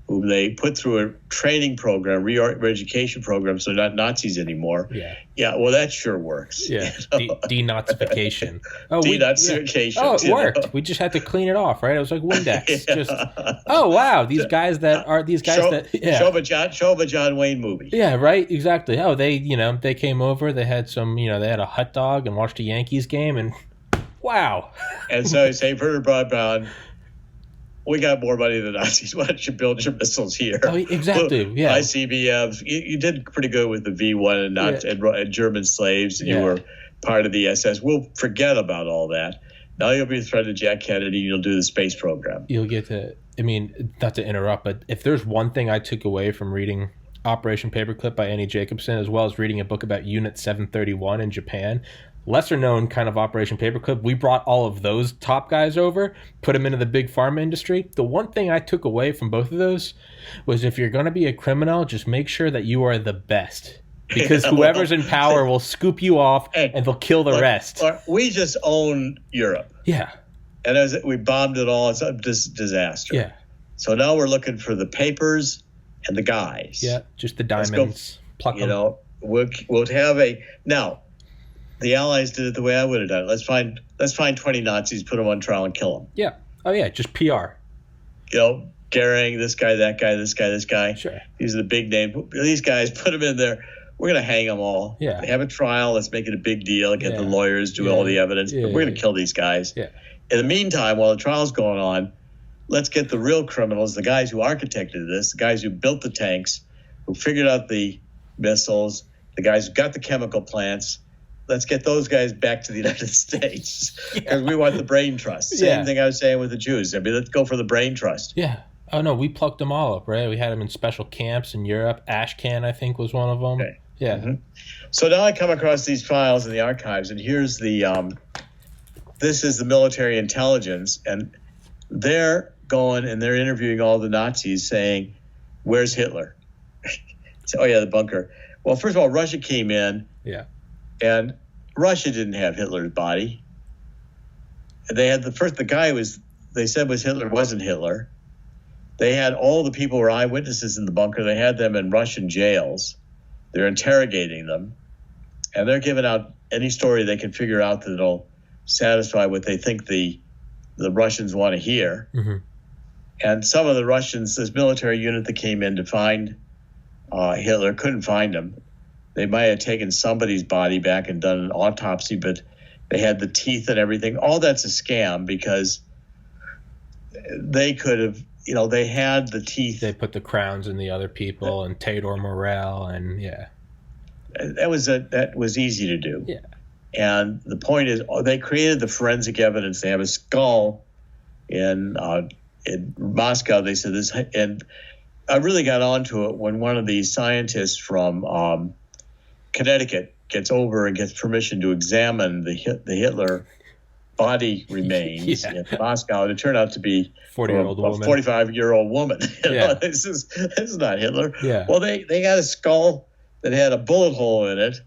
whom they put through a training program, re-education program, so they're not Nazis anymore. Yeah. Yeah, well, that sure works. Yeah. Denazification. Denazification. Oh, it worked. We just had to clean it off, right? It was like Windex. Yeah. Just, oh, wow, these guys that... Show of a John Wayne movie. Yeah, right, exactly. Oh, they came over, they had they had a hot dog and watched a Yankees game, and wow. And so they say, Werner Braun, we got more money than Nazis. Why don't you build your missiles here? Oh, exactly. Yeah. ICBMs. You did pretty good with the V1 and German slaves, and you were part of the SS. We'll forget about all that. Now you'll be a threat to Jack Kennedy. You'll do the space program. You'll get to. I mean, not to interrupt, but if there's one thing I took away from reading Operation Paperclip by Annie Jacobson, as well as reading a book about Unit 731 in Japan. Lesser known kind of Operation Paperclip, we brought all of those top guys over, put them into the big pharma industry. The one thing I took away from both of those was if you're going to be a criminal, just make sure that you are the best. Because whoever's in power will scoop you off and they'll kill the rest. We just own Europe. Yeah. And we bombed it all. It's a disaster. Yeah. So now we're looking for the papers and the guys. Yeah, just the diamonds. Pluck them. We'll have now. The Allies did it the way I would have done it. Let's find 20 Nazis, put them on trial, and kill them. Yeah. Oh yeah, just PR. Goering, this guy, that guy, this guy, this guy. Sure. These are the big names. These guys, put them in there. We're going to hang them all. Yeah. They have a trial. Let's make it a big deal. Get the lawyers, do all the evidence. But we're going to kill these guys. Yeah. In the meantime, while the trial's going on, let's get the real criminals, the guys who architected this, the guys who built the tanks, who figured out the missiles, the guys who got the chemical plants. Let's get those guys back to the United States because we want the brain trust. Same thing I was saying with the Jews. I mean, let's go for the brain trust. Yeah. Oh, no, we plucked them all up, right? We had them in special camps in Europe. Ashcan, I think, was one of them. Okay. Yeah. Mm-hmm. So now I come across these files in the archives, and here's this is the military intelligence, and they're going and they're interviewing all the Nazis saying, where's Hitler? Oh, yeah, the bunker. Well, first of all, Russia came in. Yeah. And Russia didn't have Hitler's body. They had the guy they said was Hitler wasn't Hitler. They had all the people who were eyewitnesses in the bunker. They had them in Russian jails. They're interrogating them. And they're giving out any story they can figure out that'll satisfy what they think the Russians want to hear. Mm-hmm. And some of the Russians, this military unit that came in to find Hitler, couldn't find him. They might have taken somebody's body back and done an autopsy, but they had the teeth and everything. All that's a scam because they could have, they had the teeth. They put the crowns in the other people and Theodore Morel and That was easy to do. Yeah. And the point is, they created the forensic evidence. They have a skull in Moscow. They said this, and I really got onto it when one of these scientists from Connecticut gets over and gets permission to examine the Hitler body remains in Moscow. And it turned out to be 45-year-old woman. This is not Hitler. Yeah. Well, they got a skull that had a bullet hole in it.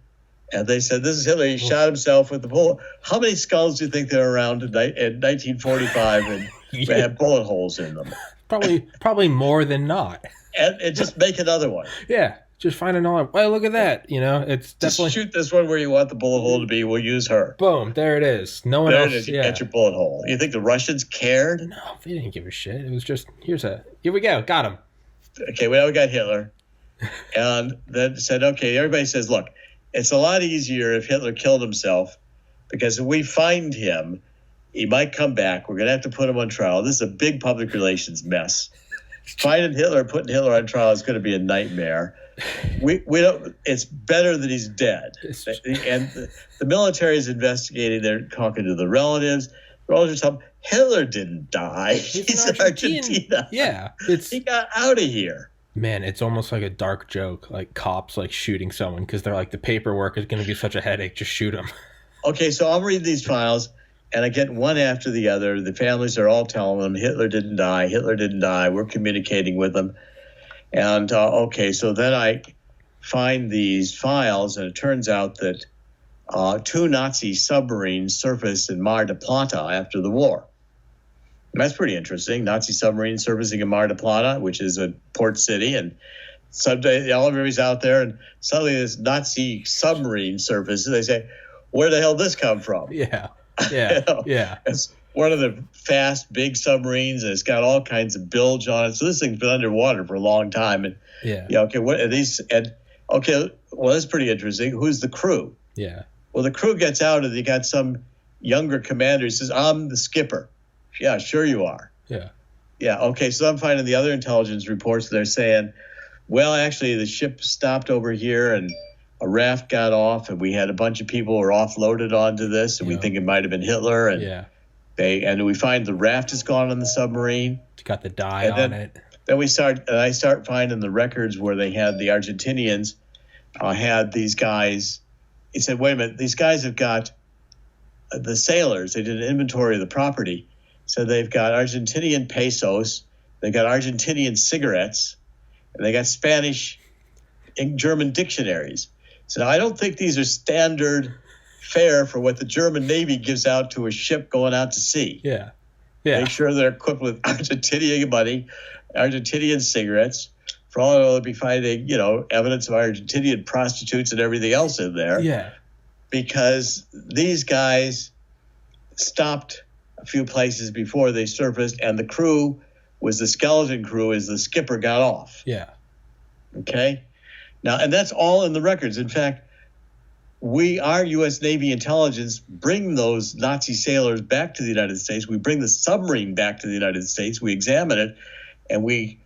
And they said, this is Hitler. He shot himself with the bullet. How many skulls do you think there were around in 1945 and had bullet holes in them? Probably more than not. And just make another one. Yeah. Just find another. Well, look at that. It's definitely. Just shoot this one where you want the bullet hole to be. We'll use her. Boom. There it is. No one else. There it is. You got your bullet hole. You think the Russians cared? No, they didn't give a shit. It was just, here we go. Got him. Okay, well, now we got Hitler. And then said, okay, everybody says, look, it's a lot easier if Hitler killed himself because if we find him, he might come back. We're going to have to put him on trial. This is a big public relations mess. finding Hitler, putting Hitler on trial is going to be a nightmare. We don't. It's better that he's dead. And the military is investigating. They're talking to the relatives. The relatives tell them Hitler didn't die. He's in Argentina. Yeah, he got out of here. Man, it's almost like a dark joke, like cops like shooting someone because they're like, the paperwork is going to be such a headache. Just shoot them. Okay, so I'll read these files, and I get one after the other. The families are all telling them Hitler didn't die. Hitler didn't die. We're communicating with them. And, okay, so then I find these files, and it turns out that 2 Nazi submarines surfaced in Mar del Plata after the war. And that's pretty interesting. Nazi submarines surfacing in Mar del Plata, which is a port city, and someday everybody's out there, and suddenly this Nazi submarine surfaces. They say, where the hell did this come from? Yeah, yeah. It's one of the fast, big submarines, and it's got all kinds of bilge on it. So this thing's been underwater for a long time. And okay, what are these? And okay, well, that's pretty interesting. Who's the crew? Yeah. Well, the crew gets out, and they got some younger commander who says, I'm the skipper. Yeah, sure you are. Yeah. Yeah, okay, so I'm finding the other intelligence reports. They're saying, well, actually, the ship stopped over here, and a raft got off, and we had a bunch of people who were offloaded onto this, and we think it might have been Hitler. And we find the raft is gone on the submarine. It's got the dye on it. Then I start finding the records where they had the Argentinians had these guys. He said, wait a minute, these guys have got the sailors. They did an inventory of the property. So they've got Argentinian pesos, they've got Argentinian cigarettes, and they got Spanish and German dictionaries. So I don't think these are standard fare for what the German Navy gives out to a ship going out to sea. Yeah. Make sure they're equipped with Argentinian money, Argentinian cigarettes. For all I know, they'll be finding, evidence of Argentinian prostitutes and everything else in there. Yeah. Because these guys stopped a few places before they surfaced, and the crew was the skeleton crew as the skipper got off. Yeah. Okay? Now, and that's all in the records. In fact, our U.S. Navy intelligence bring those Nazi sailors back to the United States. We bring the submarine back to the United States. We examine it, and we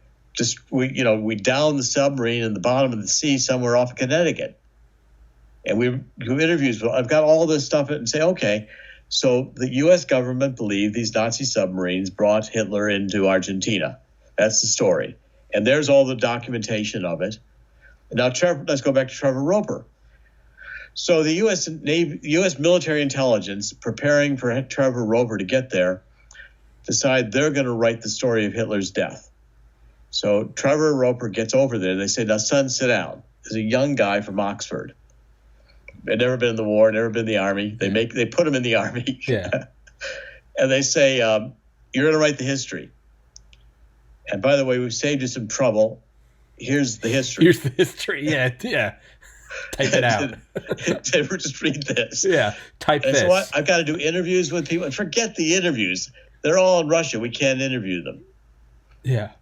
down the submarine in the bottom of the sea somewhere off of Connecticut. And we do interviews. I've got all this stuff and say, okay, so the U.S. government believed these Nazi submarines brought Hitler into Argentina. That's the story. And there's all the documentation of it. Now, let's go back to Trevor Roper. So the U.S. military intelligence, preparing for Trevor Roper to get there, decide they're going to write the story of Hitler's death. So Trevor Roper gets over there. They say, now, son, sit down. There's a young guy from Oxford. Had never been in the war, never been in the army. They put him in the army. Yeah. And they say, you're going to write the history. And by the way, we've saved you some trouble. Here's the history. Here's the history. Yeah. Type it out. Just read this. Yeah. Type this. So I've got to do interviews with people. Forget the interviews. They're all in Russia. We can't interview them. Yeah.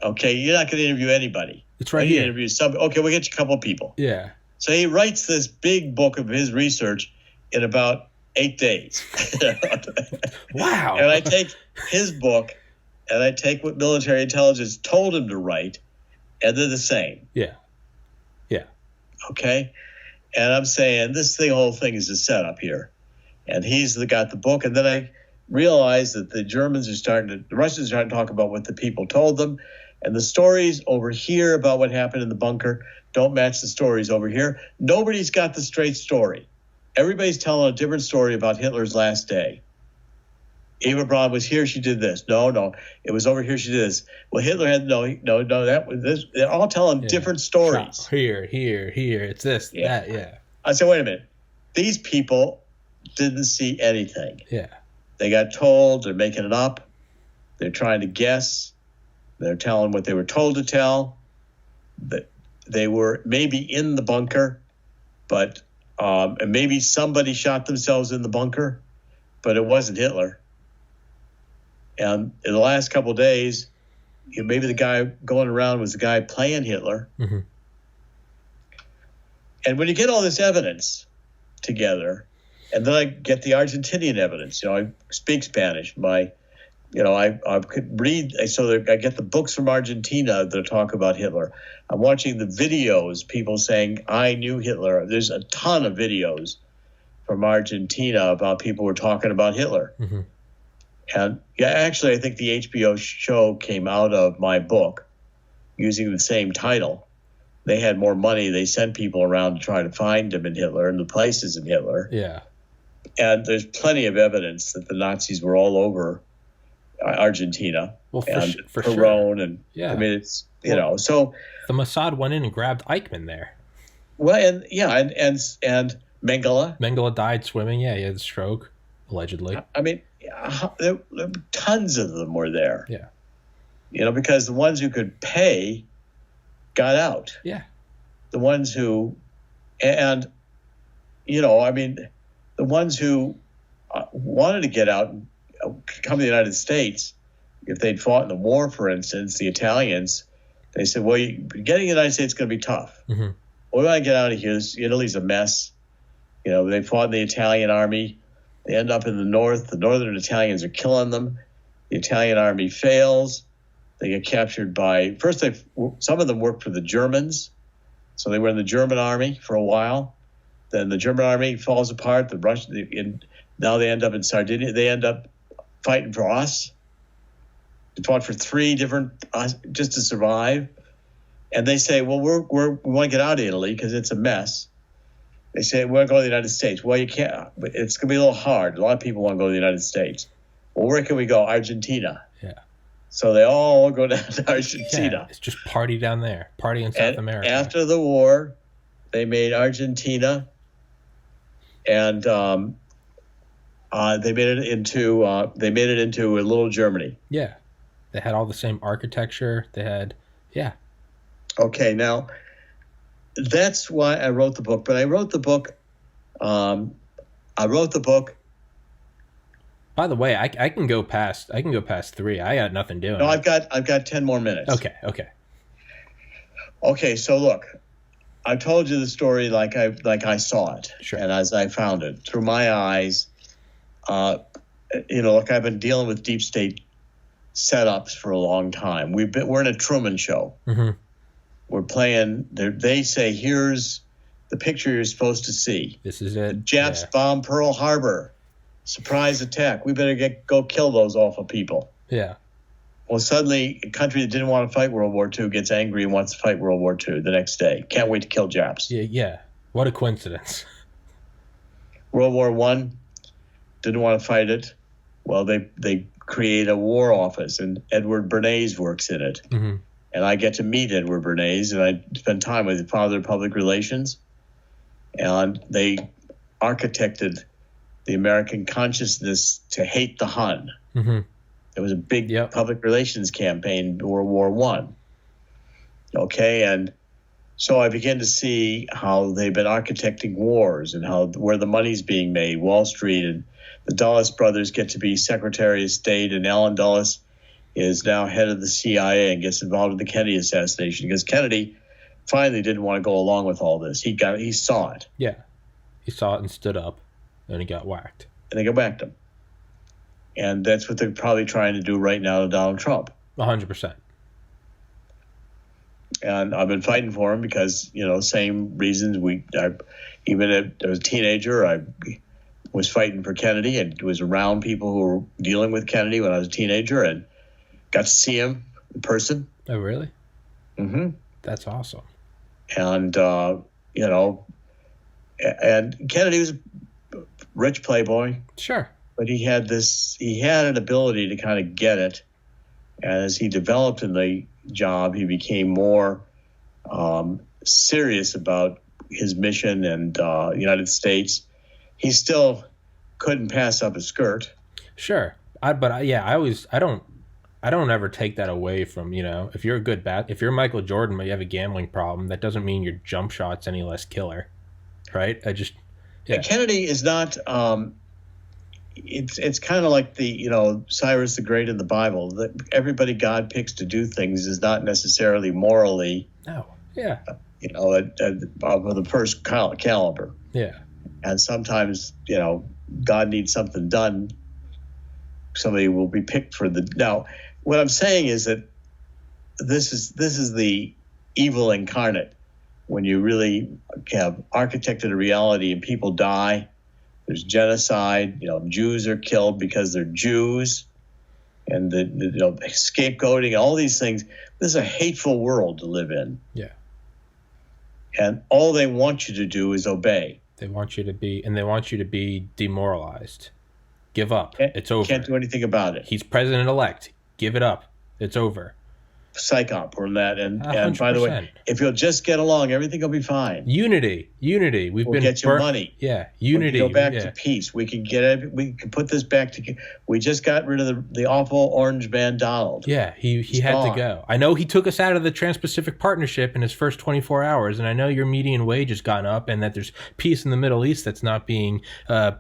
Okay, you're not going to interview anybody. It's right here. Interview okay, we'll get you a couple of people. Yeah. So he writes this big book of his research in about 8 days. Wow. And I take his book and I take what military intelligence told him to write, and they're the same. Yeah. Yeah. Okay? And I'm saying whole thing is a setup here. And he's got the book. And then I realized that the Russians are starting to talk about what the people told them. And the stories over here about what happened in the bunker don't match the stories over here. Nobody's got the straight story. Everybody's telling a different story about Hitler's last day. Eva Braun was here, she did this. No, it was over here, she did this. Well, Hitler had no, that was this. They're all telling different stories. Here, it's this, that, yeah. I said, wait a minute. These people didn't see anything. Yeah. They got told, they're making it up. They're trying to guess. They're telling what they were told to tell. That they were maybe in the bunker, but and maybe somebody shot themselves in the bunker, but it wasn't Hitler. And in the last couple of days, maybe the guy going around was the guy playing Hitler. Mm-hmm. And when you get all this evidence together, and then I get the Argentinian evidence, I speak Spanish. My I could read, so that I get the books from Argentina that talk about Hitler. I'm watching the videos, people saying, I knew Hitler. There's a ton of videos from Argentina about people who were talking about Hitler. Mm-hmm. And yeah, actually, I think the HBO show came out of my book using the same title. They had more money. They sent people around to try to find him in Hitler and the places in Hitler. Yeah. And there's plenty of evidence that the Nazis were all over Argentina. Well, and for Peron sure. And yeah. I mean, it's, so the Mossad went in and grabbed Eichmann there. Well, and Mengele died swimming. Yeah, he had a stroke, allegedly. I mean, there tons of them were there. Yeah. Because the ones who could pay got out. Yeah. The ones who, I mean, the ones who wanted to get out and come to the United States, if they'd fought in the war, for instance, the Italians, they said, well, getting to the United States is going to be tough. Mm-hmm. Well, we want to get out of here. Italy's a mess. They fought in the Italian army. They end up in the north. The northern Italians are killing them. The Italian army fails. They get captured by, first, some of them worked for the Germans. So they were in the German army for a while. Then the German army falls apart. The Russian, now they end up in Sardinia. They end up fighting for us. They fought for 3 different, just to survive. And they say, well, we want to get out of Italy because it's a mess. They say, we want to go to the United States. Well, you can't. It's going to be a little hard. A lot of people want to go to the United States. Well, where can we go? Argentina. Yeah. So they all go down to Argentina. Yeah, it's just party down there. Party in South America. After the war, they made Argentina, and they made it into a little Germany. Yeah. They had all the same architecture. They had, yeah. Okay, now that's why I wrote the book. But I wrote the book. By the way, I can go past 3. I got nothing doing. No, I've got 10 more minutes. Okay. So look, I told you the story like I saw it, sure, and as I found it through my eyes. Look, I've been dealing with deep state setups for a long time. We're in a Truman Show. Mm-hmm. We're playing. They say, here's the picture you're supposed to see. This is it. The Japs bomb Pearl Harbor. Surprise attack. We better go kill those awful people. Yeah. Well, suddenly, a country that didn't want to fight World War II gets angry and wants to fight World War II the next day. Can't wait to kill Japs. Yeah. What a coincidence. World War I, didn't want to fight it. Well, they create a war office, and Edward Bernays works in it. Mm-hmm. And I get to meet Edward Bernays, and I spend time with his father of public relations. And they architected the American consciousness to hate the Hun. Mm-hmm. It was a big public relations campaign in World War I. Okay, and so I begin to see how they've been architecting wars and where the money's being made. Wall Street and the Dulles brothers get to be Secretary of State, and Allen Dulles is now head of the CIA and gets involved in the Kennedy assassination because Kennedy finally didn't want to go along with all this. He saw it. Yeah, he saw it and stood up, and he got whacked. And they got whacked him. And that's what they're probably trying to do right now to Donald Trump. 100%. And I've been fighting for him because, same reasons. Even as I was a teenager, I was fighting for Kennedy and was around people who were dealing with Kennedy when I was a teenager and got to see him in person. Oh, really? Mm-hmm. That's awesome. And, and Kennedy was a rich playboy. Sure. But he had an ability to kind of get it. And as he developed in the job, he became more serious about his mission and the United States. He still couldn't pass up a skirt. Sure. I don't ever take that away from, if you're a good if you're Michael Jordan but you have a gambling problem, that doesn't mean your jump shot's any less killer. Right? Kennedy is not it's kind of like the Cyrus the Great in the Bible, that everybody God picks to do things is not necessarily morally of the first caliber. Yeah. And sometimes God needs something done somebody will be picked for the. Now, what I'm saying is that this is the evil incarnate. When you really have architected a reality and people die, there's genocide. Jews are killed because they're Jews, and the scapegoating, all these things. This is a hateful world to live in. Yeah. And all they want you to do is obey. They want you to be demoralized. Give up. It's over. Can't do anything about it. He's president-elect. Give it up. It's over. Psychop or that. And 100%. By the way, if you'll just get along, everything will be fine. Unity. We'll get you money. Yeah. Unity. We'll go back to peace. We can put this back together. We just got rid of the awful orange man Donald. Yeah, he had to go. I know he took us out of the Trans-Pacific Partnership in his first 24 hours, and I know your median wage has gone up, and that there's peace in the Middle East that's not being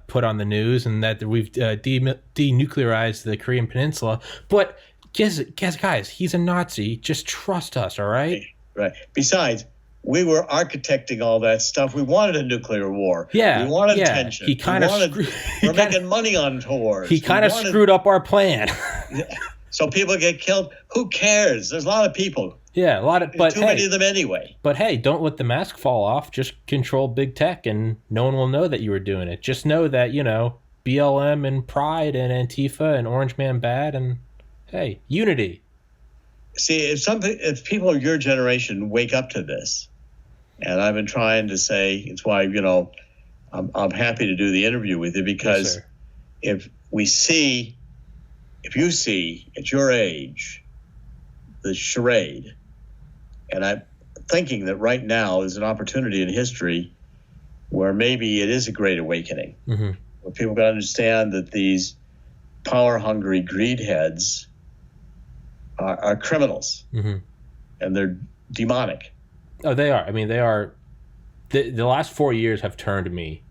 put on the news, and that we've denuclearized the Korean Peninsula. But guys, he's a Nazi. Just trust us, all right? Right. Besides, we were architecting all that stuff. We wanted a nuclear war. Yeah. We wanted tension. We're making money on tours. He kind of screwed up our plan. So people get killed. Who cares? There's a lot of people. Yeah, but too many of them anyway. But hey, don't let the mask fall off. Just control big tech, and no one will know that you were doing it. Just know that BLM and Pride and Antifa and Orange Man Bad and. Hey, unity. See, if people of your generation wake up to this, and I've been trying to say, it's why I'm happy to do the interview with you, because if you see at your age the charade, and I'm thinking that right now is an opportunity in history where maybe it is a great awakening, where people can understand that these power-hungry greed heads are criminals, and they're demonic. Oh, they are. I mean, they are. The last 4 years have turned me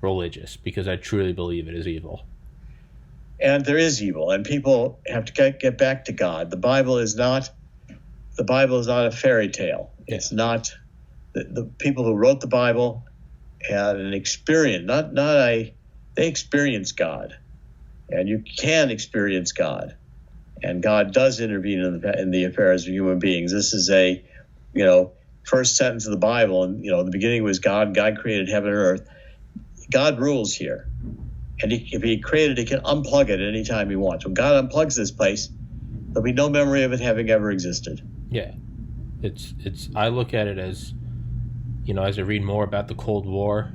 religious because I truly believe it is evil. And there is evil, and people have to get back to God. The Bible is not a fairy tale. Yeah. It's not the people who wrote the Bible had an experience. They experienced God, and you can experience God. And God does intervene in the affairs of human beings. This is a, first sentence of the Bible. And, the beginning was God. God created heaven and earth. God rules here. And if he created it, he can unplug it anytime he wants. When God unplugs this place, there'll be no memory of it having ever existed. Yeah. I look at it as, as I read more about the Cold War,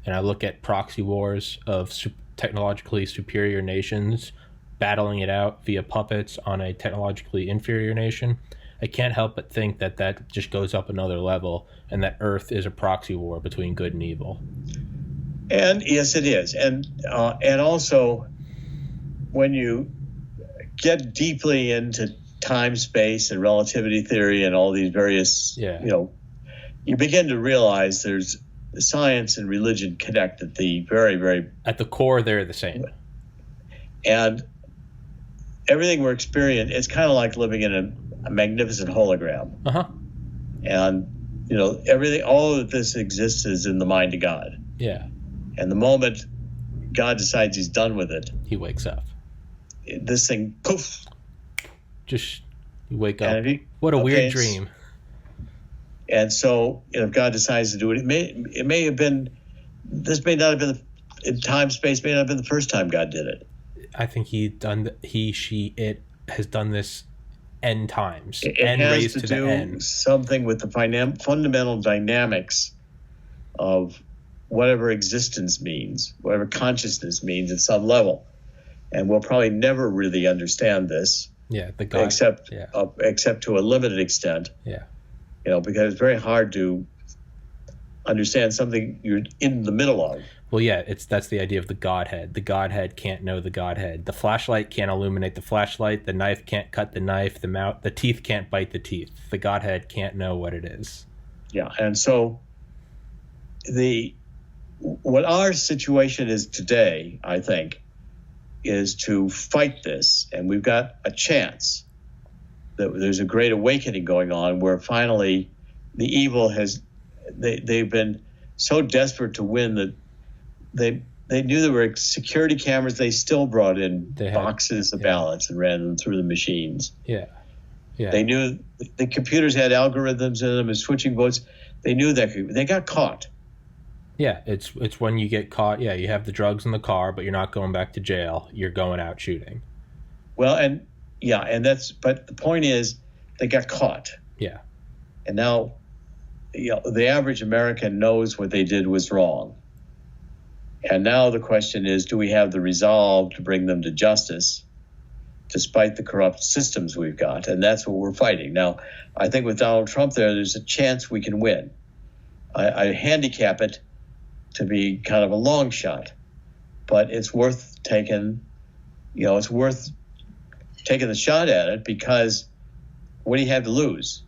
and I look at proxy wars of technologically superior nations battling it out via puppets on a technologically inferior nation, I can't help but think that just goes up another level, and that Earth is a proxy war between good and evil. And yes, it is. And also, when you get deeply into time, space, and relativity theory and all these various, you begin to realize there's science and religion connect at the very, very... At the core, they're the same. And everything we're experiencing, it's kind of like living in a magnificent hologram. And, everything, all of this exists is in the mind of God. Yeah. And the moment God decides he's done with it, he wakes up. This thing, poof. Just you wake up. What a weird dream. And so, if God decides to do it, it may have been, this may not have been, in time, space, may not have been the first time God did it. I think it has done this N times. It N has raised to the do N. something with the fundamental dynamics of whatever existence means, whatever consciousness means at some level. And we'll probably never really understand this. Yeah, the God. Except to a limited extent. Yeah. Because it's very hard to understand something you're in the middle of. Well, yeah, that's the idea of the Godhead. The Godhead can't know the Godhead. The flashlight can't illuminate the flashlight. The knife can't cut the knife. The teeth can't bite the teeth. The Godhead can't know what it is. Yeah, and so what our situation is today, I think, is to fight this, and we've got a chance that there's a great awakening going on where finally the evil they've been so desperate to win that they knew there were security cameras. They still brought in boxes of ballots and ran them through the machines. Yeah. Yeah. They knew the computers had algorithms in them and switching votes. They knew that they got caught. Yeah, it's when you get caught. Yeah, you have the drugs in the car, but you're not going back to jail. You're going out shooting. Well, but the point is, they got caught. Yeah. And now, the average American knows what they did was wrong. And now the question is, do we have the resolve to bring them to justice, despite the corrupt systems we've got? And that's what we're fighting. Now, I think with Donald Trump there's a chance we can win. I handicap it to be kind of a long shot, but it's worth taking, it's worth taking the shot at it, because what do you have to lose?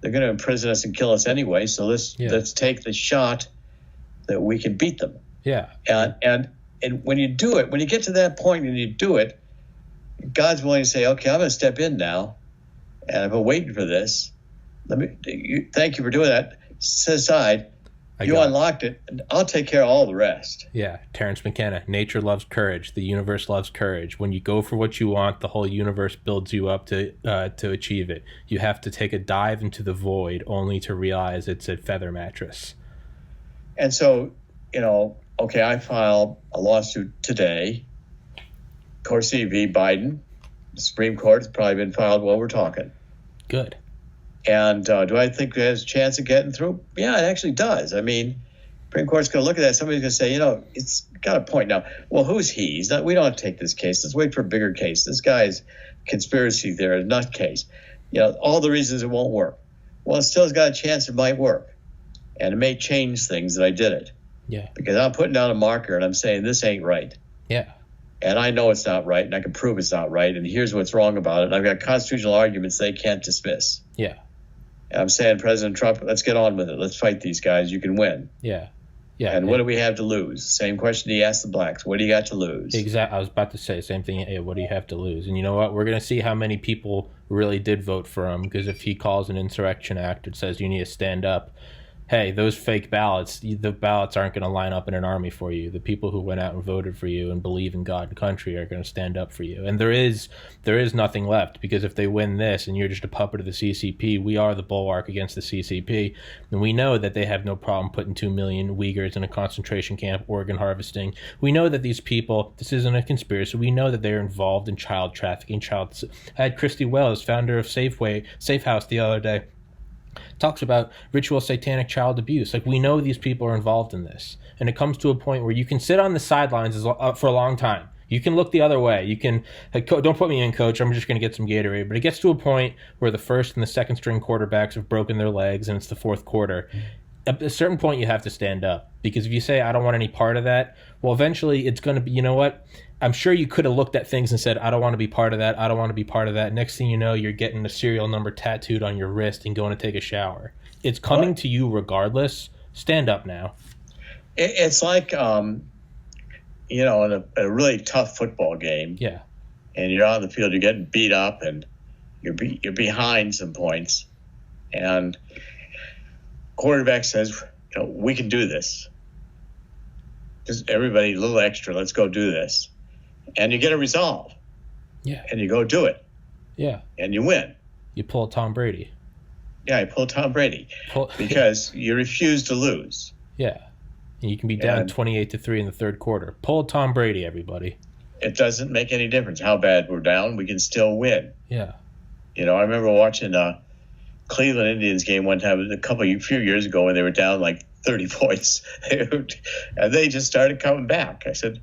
They're going to imprison us and kill us anyway, so let's take the shot that we can beat them. Yeah. And when you do it, when you get to that point and you do it, God's willing to say, okay, I'm going to step in now, and I've been waiting for this. Thank you for doing that. Set aside. You unlocked it, and I'll take care of all the rest. Yeah, Terrence McKenna. Nature loves courage. The universe loves courage. When you go for what you want, the whole universe builds you up to achieve it. You have to take a dive into the void only to realize it's a feather mattress. And so, okay, I filed a lawsuit today. Corsi v. Biden. The Supreme Court has probably been filed while we're talking. Good. And do I think it has a chance of getting through? Yeah, it actually does. I mean, Supreme Court's going to look at that. Somebody's going to say, it's got a point now. Well, who's he? We don't have to take this case. Let's wait for a bigger case. This guy's conspiracy theory, nutcase. All the reasons it won't work. Well, it still has got a chance it might work. And it may change things that I did it. Yeah. Because I'm putting down a marker and I'm saying this ain't right. Yeah. And I know it's not right, and I can prove it's not right. And here's what's wrong about it. And I've got constitutional arguments they can't dismiss. Yeah. And I'm saying, President Trump, let's get on with it. Let's fight these guys. You can win. Yeah. Yeah. And what do we have to lose? Same question he asked the blacks. What do you got to lose? Exactly. I was about to say same thing. Hey, what do you have to lose? And you know what? We're going to see how many people really did vote for him, because if he calls an insurrection act, it says you need to stand up. Hey, those fake ballots, the ballots aren't going to line up in an army for you. The people who went out and voted for you and believe in God and country are going to stand up for you. And there is nothing left, because if they win this and you're just a puppet of the CCP, we are the bulwark against the CCP. And we know that they have no problem putting 2 million Uyghurs in a concentration camp, organ harvesting. We know that these people, this isn't a conspiracy, we know that they're involved in child trafficking. I had Christy Wells, founder of Safe House, the other day, talks about ritual satanic child abuse. Like, we know these people are involved in this. And it comes to a point where you can sit on the sidelines for a long time. You can look the other way. You can, don't put me in, coach, I'm just going to get some Gatorade. But it gets to a point where the first and the second string quarterbacks have broken their legs and it's the fourth quarter. At a certain point, you have to stand up. Because if you say, I don't want any part of that, well, eventually it's going to be, you know what? I'm sure you could have looked at things and said, I don't want to be part of that. I don't want to be part of that. Next thing you know, you're getting a serial number tattooed on your wrist and going to take a shower. It's coming to you regardless. Stand up now. It's like, in a really tough football game. Yeah. And you're on the field, you're getting beat up, and you're behind some points. And quarterback says, we can do this. Just everybody, a little extra, let's go do this. And you get a resolve. Yeah. And you go do it. Yeah. And you win. You pull Tom Brady. Yeah, you pull Tom Brady. Because you refuse to lose. Yeah. And you can be down 28-3 in the third quarter. Pull Tom Brady, everybody. It doesn't make any difference how bad we're down. We can still win. Yeah. I remember watching a Cleveland Indians game one time, a few years ago, when they were down like 30 points. And they just started coming back. I said,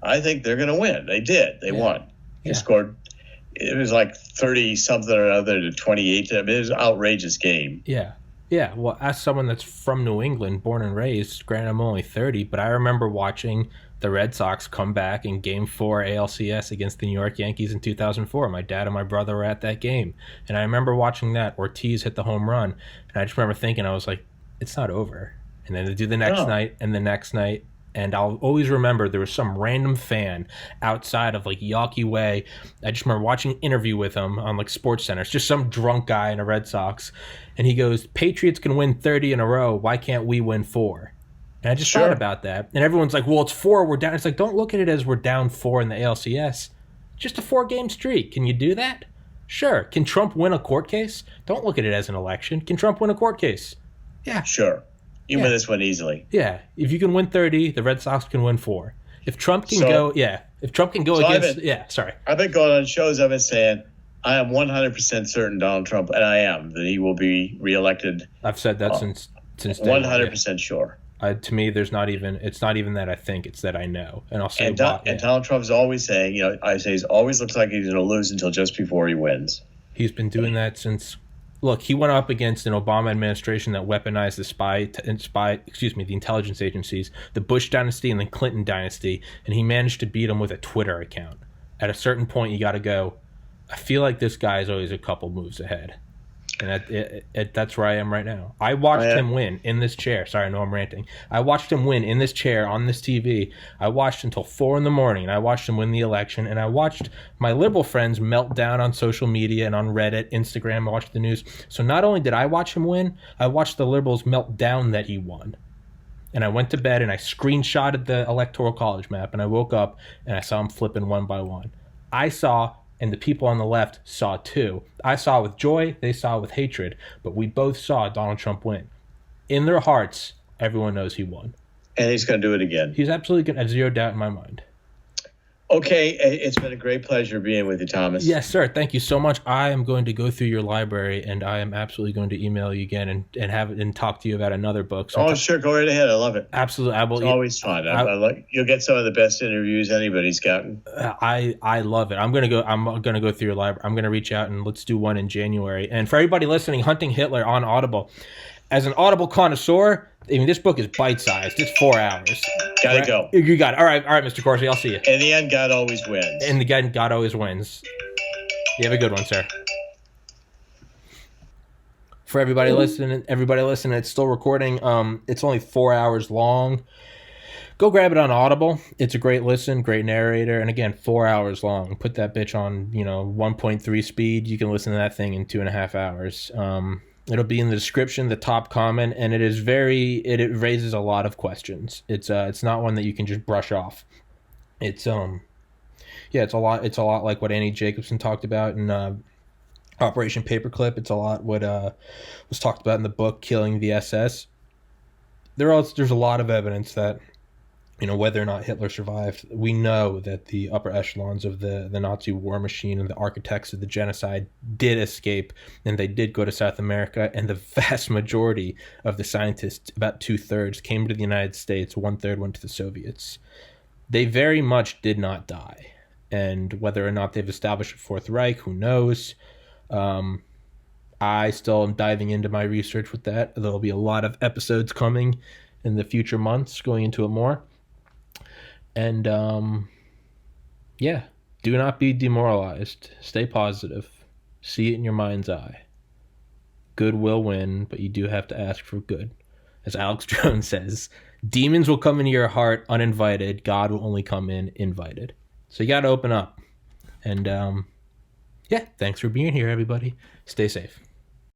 I think they're going to win. They did. They won. They scored. It was like 30-something or other to 28. I mean, it was an outrageous game. Yeah. Yeah. Well, as someone that's from New England, born and raised, granted I'm only 30, but I remember watching the Red Sox come back in Game 4 ALCS against the New York Yankees in 2004. My dad and my brother were at that game. And I remember watching that. Ortiz hit the home run. And I just remember thinking, I was like, it's not over. And then they do the next night and the next night. And I'll always remember there was some random fan outside of like Yawkey Way. I just remember watching an interview with him on like Sports Center. It's just some drunk guy in a Red Sox. And he goes, Patriots can win 30 in a row. Why can't we win 4? And I just thought Sure. about that. And everyone's like, well, it's 4, we're down. It's like, don't look at it as we're down 4 in the ALCS. Just a 4-game streak. Can you do that? Sure. Can Trump win a court case? Don't look at it as an election. Can Trump win a court case? Yeah. Sure. You Yeah. win this one easily. Yeah. If you can win 30, the Red Sox can win 4. If Trump can If Trump can go against, sorry. I've been going on shows. I've been saying I am 100% certain Donald Trump, and I am, that he will be reelected. I've said that since day 100% sure. To me, it's not even that I think, it's that I know. And I'll say And Donald Trump's always saying, I say he always looks like he's going to lose until just before he wins. He's been doing that since. Look, he went up against an Obama administration that weaponized the intelligence agencies, the Bush dynasty and the Clinton dynasty, and he managed to beat them with a Twitter account. At a certain point, you got to go, I feel like this guy is always a couple moves ahead. And that's where I am right now. I watched him win in this chair. Sorry, I know I'm ranting. I watched him win in this chair on this TV. I watched until 4 a.m. and I watched him win the election. And I watched my liberal friends melt down on social media and on Reddit, Instagram. I watched the news. So not only did I watch him win, I watched the liberals melt down that he won. And I went to bed and I screenshotted the Electoral College map. And I woke up and I saw him flipping one by one. I saw, and the people on the left saw too. I saw with joy, they saw with hatred, but we both saw Donald Trump win. In their hearts, everyone knows he won. And he's going to do it again. He's absolutely going to, zero doubt in my mind. Okay, it's been a great pleasure being with you, Thomas. Yes, sir. Thank you so much. I am going to go through your library, and I am absolutely going to email you again and talk to you about another book. Sure. Go right ahead. I love it. Absolutely. It's always fun. You'll get some of the best interviews anybody's gotten. I love it. I'm gonna go through your library. I'm gonna reach out and let's do one in January. And for everybody listening, Hunting Hitler on Audible. As an Audible connoisseur, I mean, this book is bite-sized. It's 4 hours. Gotta go. You got it. All right, Mr. Corsi. I'll see you. In the end, God always wins. In the end, God always wins. You have a good one, sir. For everybody listening, it's still recording. It's only 4 hours long. Go grab it on Audible. It's a great listen, great narrator, and again, 4 hours long. Put that bitch on, 1.3 speed. You can listen to that thing in 2.5 hours. It'll be in the description, the top comment, and it raises a lot of questions. It's not one that you can just brush off. It's a lot like what Annie Jacobson talked about in Operation Paperclip. It's a lot what was talked about in the book Killing the SS. There's a lot of evidence that whether or not Hitler survived, we know that the upper echelons of the Nazi war machine and the architects of the genocide did escape, and they did go to South America, and the vast majority of the scientists, about 2/3, came to the United States, 1/3 went to the Soviets. They very much did not die, and whether or not they've established a Fourth Reich, who knows? I still am diving into my research with that. There'll be a lot of episodes coming in the future months going into it more. And, do not be demoralized. Stay positive. See it in your mind's eye. Good will win, but you do have to ask for good. As Alex Jones says, demons will come into your heart uninvited. God will only come in invited. So you got to open up. And, thanks for being here, everybody. Stay safe.